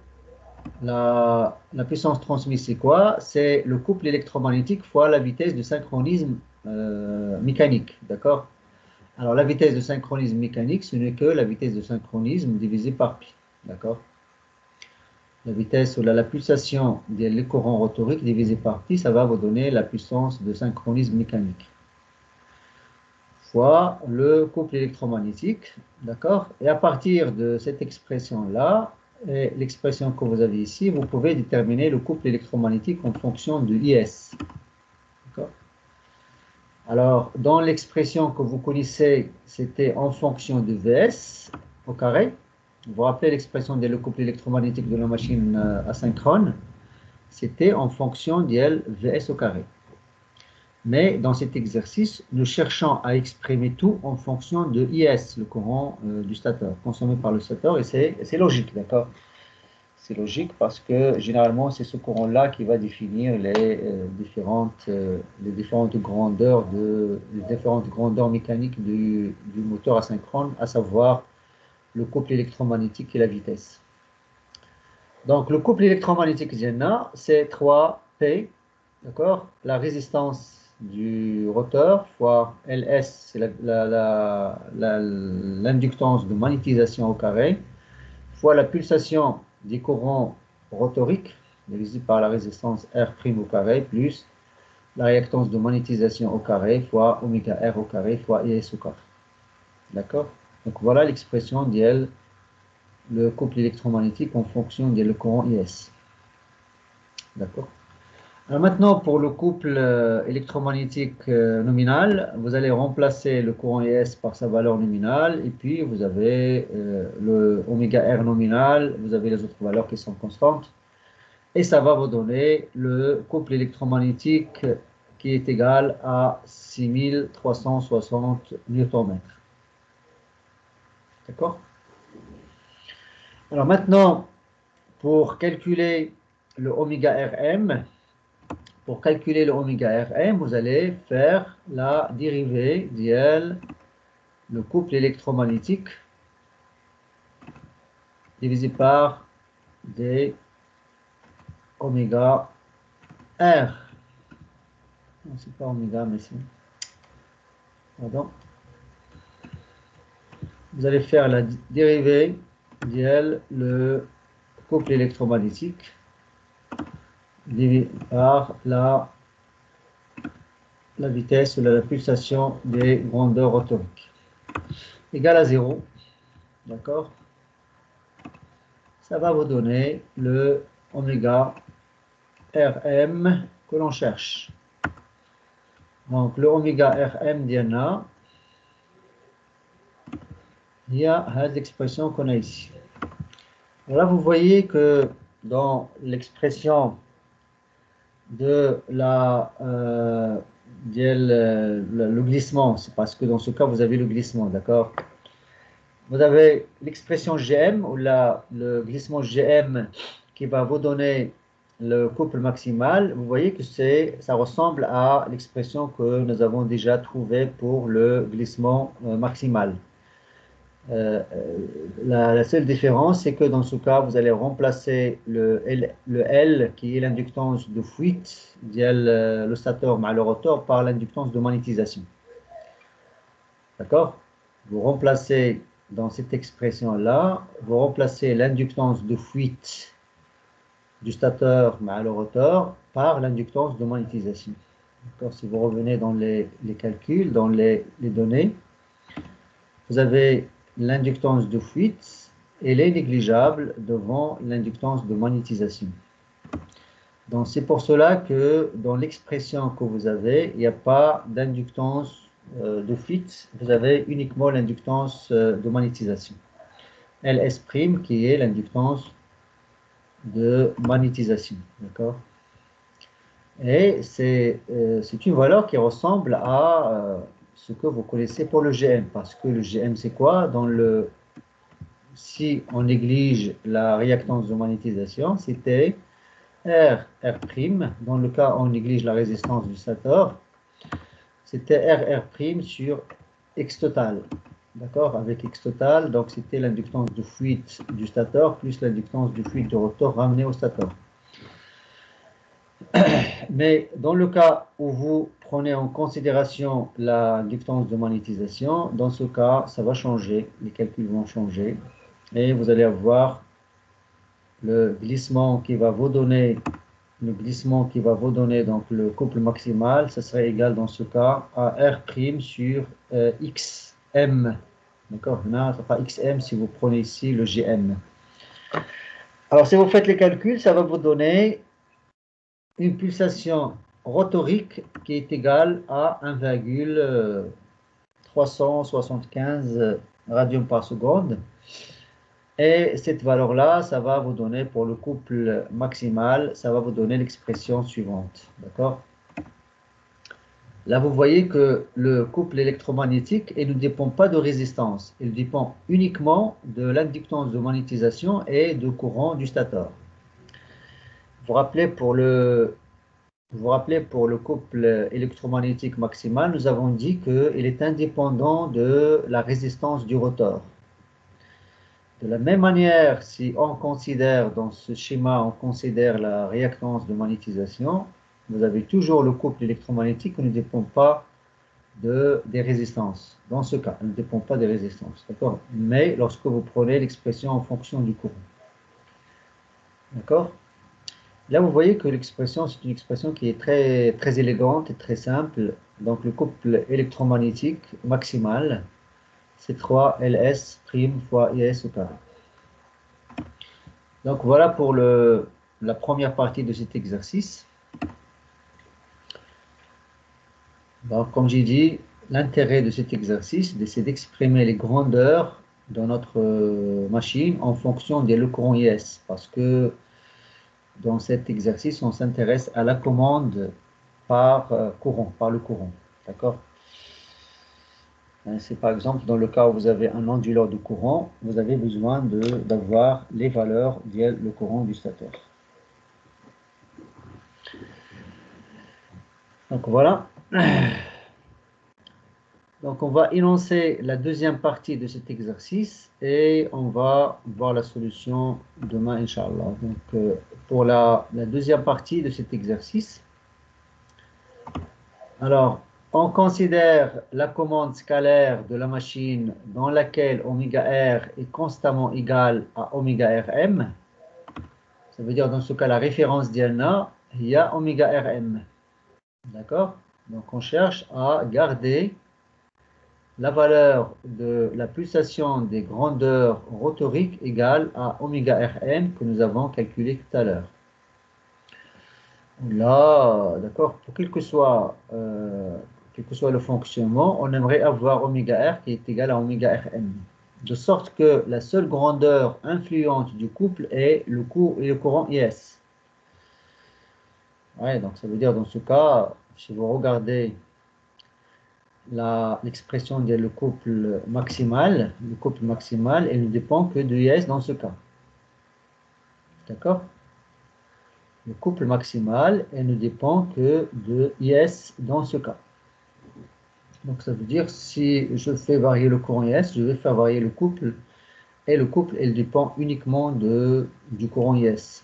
S1: la puissance transmise, c'est quoi? C'est le couple électromagnétique fois la vitesse de synchronisme mécanique. D'accord? Alors, la vitesse de synchronisme mécanique, ce n'est que la vitesse de synchronisme divisée par pi. D'accord? La vitesse ou la pulsation des courants rotoriques divisée par pi, ça va vous donner la puissance de synchronisme mécanique. Fois le couple électromagnétique. D'accord? Et à partir de cette expression-là, et l'expression que vous avez ici, vous pouvez déterminer le couple électromagnétique en fonction de IS. D'accord? Alors, dans l'expression que vous connaissez, c'était en fonction de VS au carré. Vous vous rappelez l'expression de le couple électromagnétique de la machine asynchrone? C'était en fonction d'IL VS au carré. Mais dans cet exercice, nous cherchons à exprimer tout en fonction de IS, le courant du stateur, consommé par le stateur, et c'est logique, d'accord? C'est logique parce que généralement, c'est ce courant-là qui va définir les différentes grandeurs mécaniques du moteur asynchrone, à savoir le couple électromagnétique et la vitesse. Donc, le couple électromagnétique GNA, c'est 3P, d'accord? La résistance du rotor fois LS, c'est l'inductance de magnétisation au carré, fois la pulsation des courants rotoriques, divisé par la résistance R' au carré, plus la réactance de magnétisation au carré, fois oméga R au carré, fois IS au carré. D'accord? Donc voilà l'expression d'IL, le couple électromagnétique en fonction du courant IS. D'accord? Alors maintenant, pour le couple électromagnétique nominal, vous allez remplacer le courant IS par sa valeur nominale, et puis vous avez le oméga R nominal, vous avez les autres valeurs qui sont constantes, et ça va vous donner le couple électromagnétique qui est égal à 6360 Nm. D'accord? Alors maintenant, pour calculer le oméga Rm, vous allez faire la dérivée d'IL, le couple électromagnétique, divisé par d oméga R. Non, c'est pas oméga, mais c'est... Pardon. Vous allez faire la dérivée d'IL, le couple électromagnétique, divisé par la vitesse ou la pulsation des grandeurs rotoriques, égale à 0. D'accord? Ça va vous donner le oméga Rm que l'on cherche. Donc le oméga Rm d'Iana, il y a l'expression qu'on a ici. Là, vous voyez que dans l'expression de le glissement, c'est parce que dans ce cas, vous avez le glissement, d'accord? Vous avez l'expression Gm, ou le glissement Gm qui va vous donner le couple maximal. Vous voyez que ça ressemble à l'expression que nous avons déjà trouvée pour le glissement maximal. La seule différence, c'est que dans ce cas, vous allez remplacer le L qui est l'inductance de fuite, le stateur mal le rotor, par l'inductance de magnétisation. D'accord? Vous remplacez dans cette expression-là, vous remplacez l'inductance de fuite du stateur mal le rotor par l'inductance de magnétisation. D'accord? Si vous revenez dans les calculs, dans les données, vous avez l'inductance de fuite, elle est négligeable devant l'inductance de magnétisation. Donc c'est pour cela que dans l'expression que vous avez, il n'y a pas d'inductance de fuite, vous avez uniquement l'inductance de magnétisation. Ls' qui est l'inductance de magnétisation. D'accord? Et c'est une valeur qui ressemble à ce que vous connaissez pour le GM, parce que le GM c'est quoi? Si on néglige la réactance de magnétisation, c'était R', dans le cas où on néglige la résistance du stateur, c'était RR' sur X total. D'accord? Avec X total, donc c'était l'inductance de fuite du stateur plus l'inductance de fuite du rotor ramenée au stateur. Mais dans le cas où vous prenez en considération l'inductance de magnétisation, dans ce cas, ça va changer, les calculs vont changer, et vous allez avoir le glissement qui va vous donner donc le couple maximal, ça serait égal dans ce cas à R' sur XM. D'accord? Ça sera XM si vous prenez ici le GM. Alors si vous faites les calculs, ça va vous donner une pulsation rotorique qui est égale à 1,375 radians par seconde. Et cette valeur-là, ça va vous donner, pour le couple maximal, ça va vous donner l'expression suivante. D'accord? Là, vous voyez que le couple électromagnétique, il ne dépend pas de résistance. Il dépend uniquement de l'inductance de magnétisation et de courant du stateur. Vous vous rappelez pour le couple électromagnétique maximal, nous avons dit qu'il est indépendant de la résistance du rotor. De la même manière, si on considère dans ce schéma, on considère la réactance de magnétisation, vous avez toujours le couple électromagnétique qui ne dépend pas des résistances. Dans ce cas, elle ne dépend pas des résistances. D'accord? Mais lorsque vous prenez l'expression en fonction du courant. D'accord? Là, vous voyez que l'expression, c'est une expression qui est très, très élégante et très simple. Donc, le couple électromagnétique maximal, c'est 3 Ls' fois IS au carré. Donc, voilà pour la première partie de cet exercice. Donc, comme j'ai dit, l'intérêt de cet exercice, c'est d'exprimer les grandeurs de notre machine en fonction des courant IS. Parce que dans cet exercice, on s'intéresse à la commande par courant, par le courant. D'accord? C'est par exemple dans le cas où vous avez un onduleur de courant, vous avez besoin d'avoir les valeurs le courant du stateur. Donc voilà. Donc on va énoncer la deuxième partie de cet exercice et on va voir la solution demain, Inch'Allah. Donc pour la deuxième partie de cet exercice, alors on considère la commande scalaire de la machine dans laquelle oméga R est constamment égal à oméga Rm. Ça veut dire dans ce cas la référence d'Iana, il y a oméga Rm. D'accord? Donc on cherche à garder la valeur de la pulsation des grandeurs rotoriques égale à oméga Rm que nous avons calculé tout à l'heure. Là, d'accord, pour quel que soit le fonctionnement, on aimerait avoir oméga R qui est égal à oméga Rm. De sorte que la seule grandeur influente du couple est le courant IS. Ouais, donc ça veut dire dans ce cas, si vous regardez l'expression de le couple maximal, elle ne dépend que de IS dans ce cas. D'accord? Le couple maximal, elle ne dépend que de IS dans ce cas. Donc ça veut dire si je fais varier le courant IS, je vais faire varier le couple. Et le couple, elle dépend uniquement du courant IS.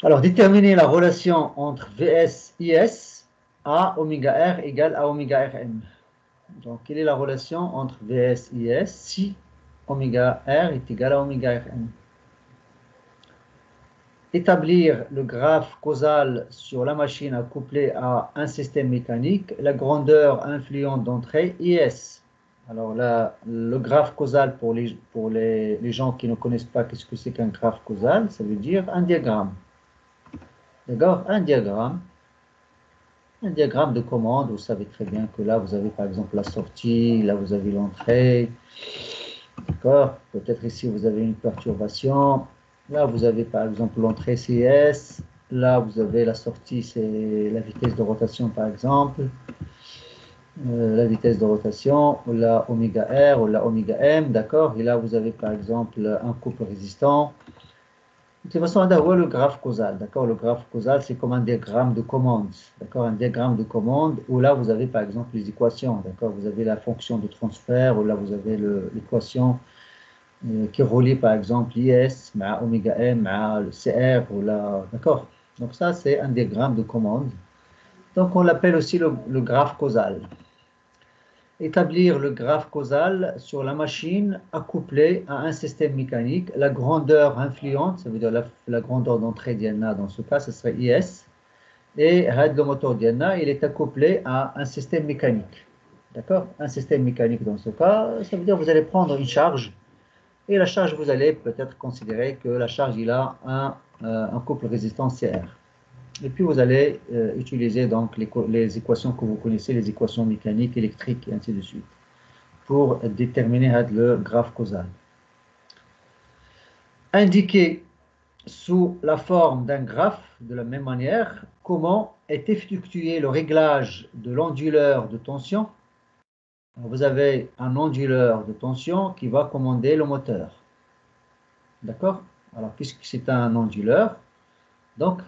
S1: Alors, déterminer la relation entre VS-IS à oméga R égale à oméga Rm. Donc, quelle est la relation entre VS-IS si oméga R est égal à oméga Rm? Établir le graphe causal sur la machine accouplée à un système mécanique, la grandeur influente d'entrée IS. Alors là, le graphe causal pour les gens qui ne connaissent pas qu'est-ce que c'est qu'un graphe causal, ça veut dire un diagramme. D'accord? Un diagramme de commande, vous savez très bien que là, vous avez par exemple la sortie, là, vous avez l'entrée. D'accord? Peut-être ici, vous avez une perturbation. Là, vous avez par exemple l'entrée CS. Là, vous avez la sortie, c'est la vitesse de rotation par exemple. La vitesse de rotation, ou la oméga R, ou la oméga M, d'accord? Et là, vous avez par exemple un couple résistant. De toute façon, on a le graphe causal, d'accord? Le graphe causal, c'est comme un diagramme de commande, d'accord? Un diagramme de commande où là, vous avez par exemple les équations, d'accord? Vous avez la fonction de transfert, ou là, vous avez l'équation qui relie par exemple l'IS, oméga M, le CR, ou là, d'accord? Donc ça, c'est un diagramme de commande. Donc on l'appelle aussi le graphe causal. Établir le graphe causal sur la machine accouplée à un système mécanique. La grandeur influente, ça veut dire la grandeur d'entrée d'IANA, dans ce cas, ce serait IS. Et le moteur d'IANA, il est accouplé à un système mécanique. D'accord? Un système mécanique, dans ce cas, ça veut dire que vous allez prendre une charge. Et la charge, vous allez peut-être considérer que la charge, il a un couple résistant CR. Et puis vous allez utiliser donc les équations que vous connaissez, les équations mécaniques, électriques et ainsi de suite, pour déterminer le graphe causal. Indiquer sous la forme d'un graphe, de la même manière, comment est effectué le réglage de l'onduleur de tension. Alors, vous avez un onduleur de tension qui va commander le moteur. D'accord? Alors, puisque c'est un onduleur, donc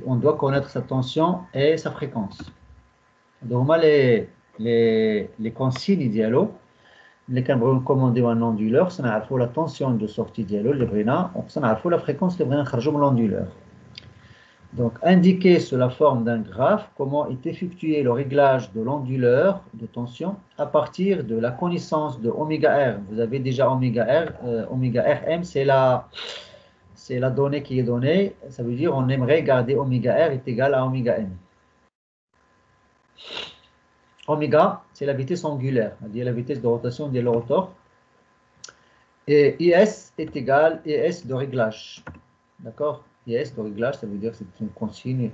S1: on doit connaître sa tension et sa fréquence. Donc, les consignes dialogue, les كنبغيو commander un onduleur, ça n'a pas la tension de sortie dialogue, les brina, ça n'a pas la fréquence, les brina خرجوا من l'onduleur. Donc, indiquer sous la forme d'un graphe comment est effectué le réglage de l'onduleur de tension à partir de la connaissance de oméga R. Vous avez déjà oméga R, oméga Rm, c'est la donnée qui est donnée. Ça veut dire on aimerait garder oméga R est égal à oméga M. Oméga, c'est la vitesse angulaire, c'est-à-dire la vitesse de rotation de l'rotor. Et IS est égal à IS de réglage. D'accord? IS de réglage, ça veut dire que c'est une consigne.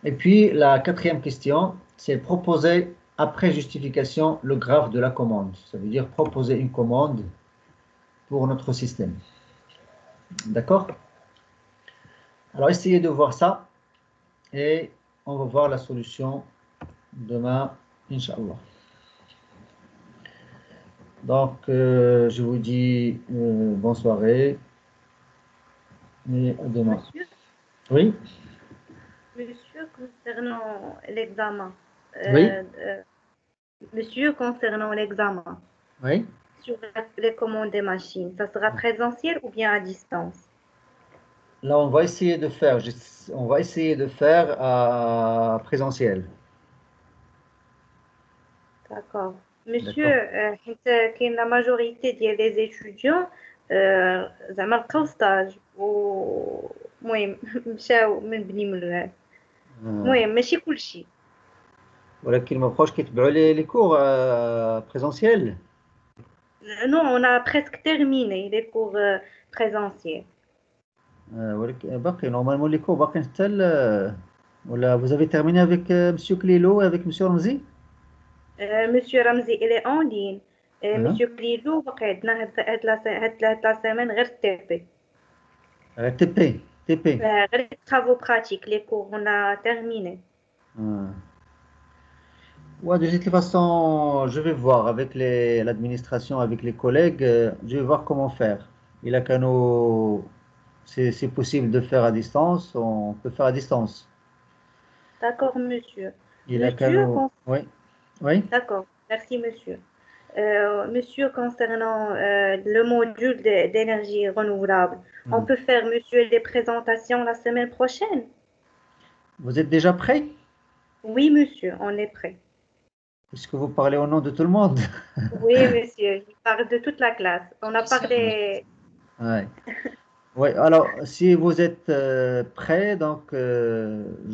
S1: Et puis, la quatrième question, c'est proposer, après justification, le graphe de la commande. Ça veut dire proposer une commande pour notre système. D'accord? Alors, essayez de voir ça et on va voir la solution demain, Inch'Allah. Donc, je vous dis bonne soirée et à demain.
S2: Monsieur,
S1: Oui?
S2: monsieur, concernant l'examen,
S1: Oui?
S2: monsieur, concernant l'examen
S1: Oui?
S2: sur les commandes des machines, ça sera présentiel ou bien à distance?
S1: Là, on va essayer de faire à présentiel.
S2: D'accord. Monsieur,
S1: D'accord.
S2: حيت كاين la majorité ديال les étudiants زعما لقاو ستاج المهم مشاو من بني ملوان المهم ماشي كلشي.
S1: ولكن ما بقاوش كيتبعوا لي كور بريزونسيال.
S2: Non, on a presque terminé les cours présentiels.
S1: ولكن باقي نورمالمون لي كور باقيين حتى ولا vous avez terminé avec monsieur Clélo et avec monsieur Ramzi.
S2: Monsieur Ramzi, il est en ligne.
S1: Hein?
S2: Monsieur Klilou, باقي عندنا هاد la semaine غير TP.
S1: TP. TP.
S2: غير les travaux pratiques, les cours, on a terminé.
S1: Ouais, de toute façon, je vais voir avec l'administration, avec les collègues, je vais voir comment faire. Il a qu'à nous, c'est possible de faire à distance, on peut faire à distance.
S2: D'accord, monsieur.
S1: Il a qu'à
S2: Monsieur,
S1: nous, oui, oui.
S2: d'accord, merci, monsieur. Monsieur, concernant le module d'énergie renouvelable, on
S1: Mhm.
S2: peut faire, monsieur, des présentations la semaine prochaine?
S1: Vous êtes déjà prêt?
S2: Oui, monsieur, on est prêt.
S1: Puisque vous parlez au nom de tout le monde.
S2: Oui, monsieur, je parle de toute la classe. On a parlé.
S1: Ouais. Ouais, alors si vous êtes prêt, donc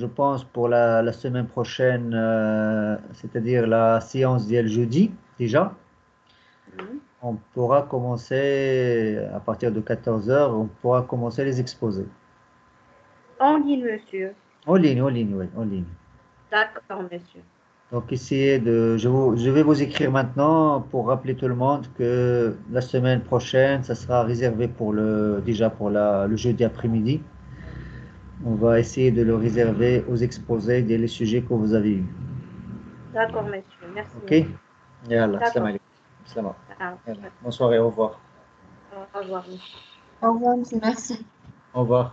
S1: je pense pour la semaine prochaine, c'est-à-dire la séance d'hier jeudi déjà,
S2: Oui.
S1: on pourra commencer à partir de 14 heures, on pourra commencer les exposés.
S2: En ligne, monsieur.
S1: En ligne, oui, en ligne.
S2: D'accord, monsieur.
S1: Donc essayez je vais vous écrire maintenant pour rappeler tout le monde que la semaine prochaine, ça sera réservé déjà pour le jeudi après-midi. On va essayer de le réserver aux exposés des les sujets que vous avez eus.
S2: D'accord, monsieur. Merci,
S1: Ok?
S2: monsieur.
S1: Yallah, salam
S2: D'accord.
S1: alaikum. Salam.
S2: Ah,
S1: Yallah. Bonne soirée, au revoir.
S2: au revoir, monsieur.
S3: Au revoir, monsieur. Merci.
S1: Au revoir.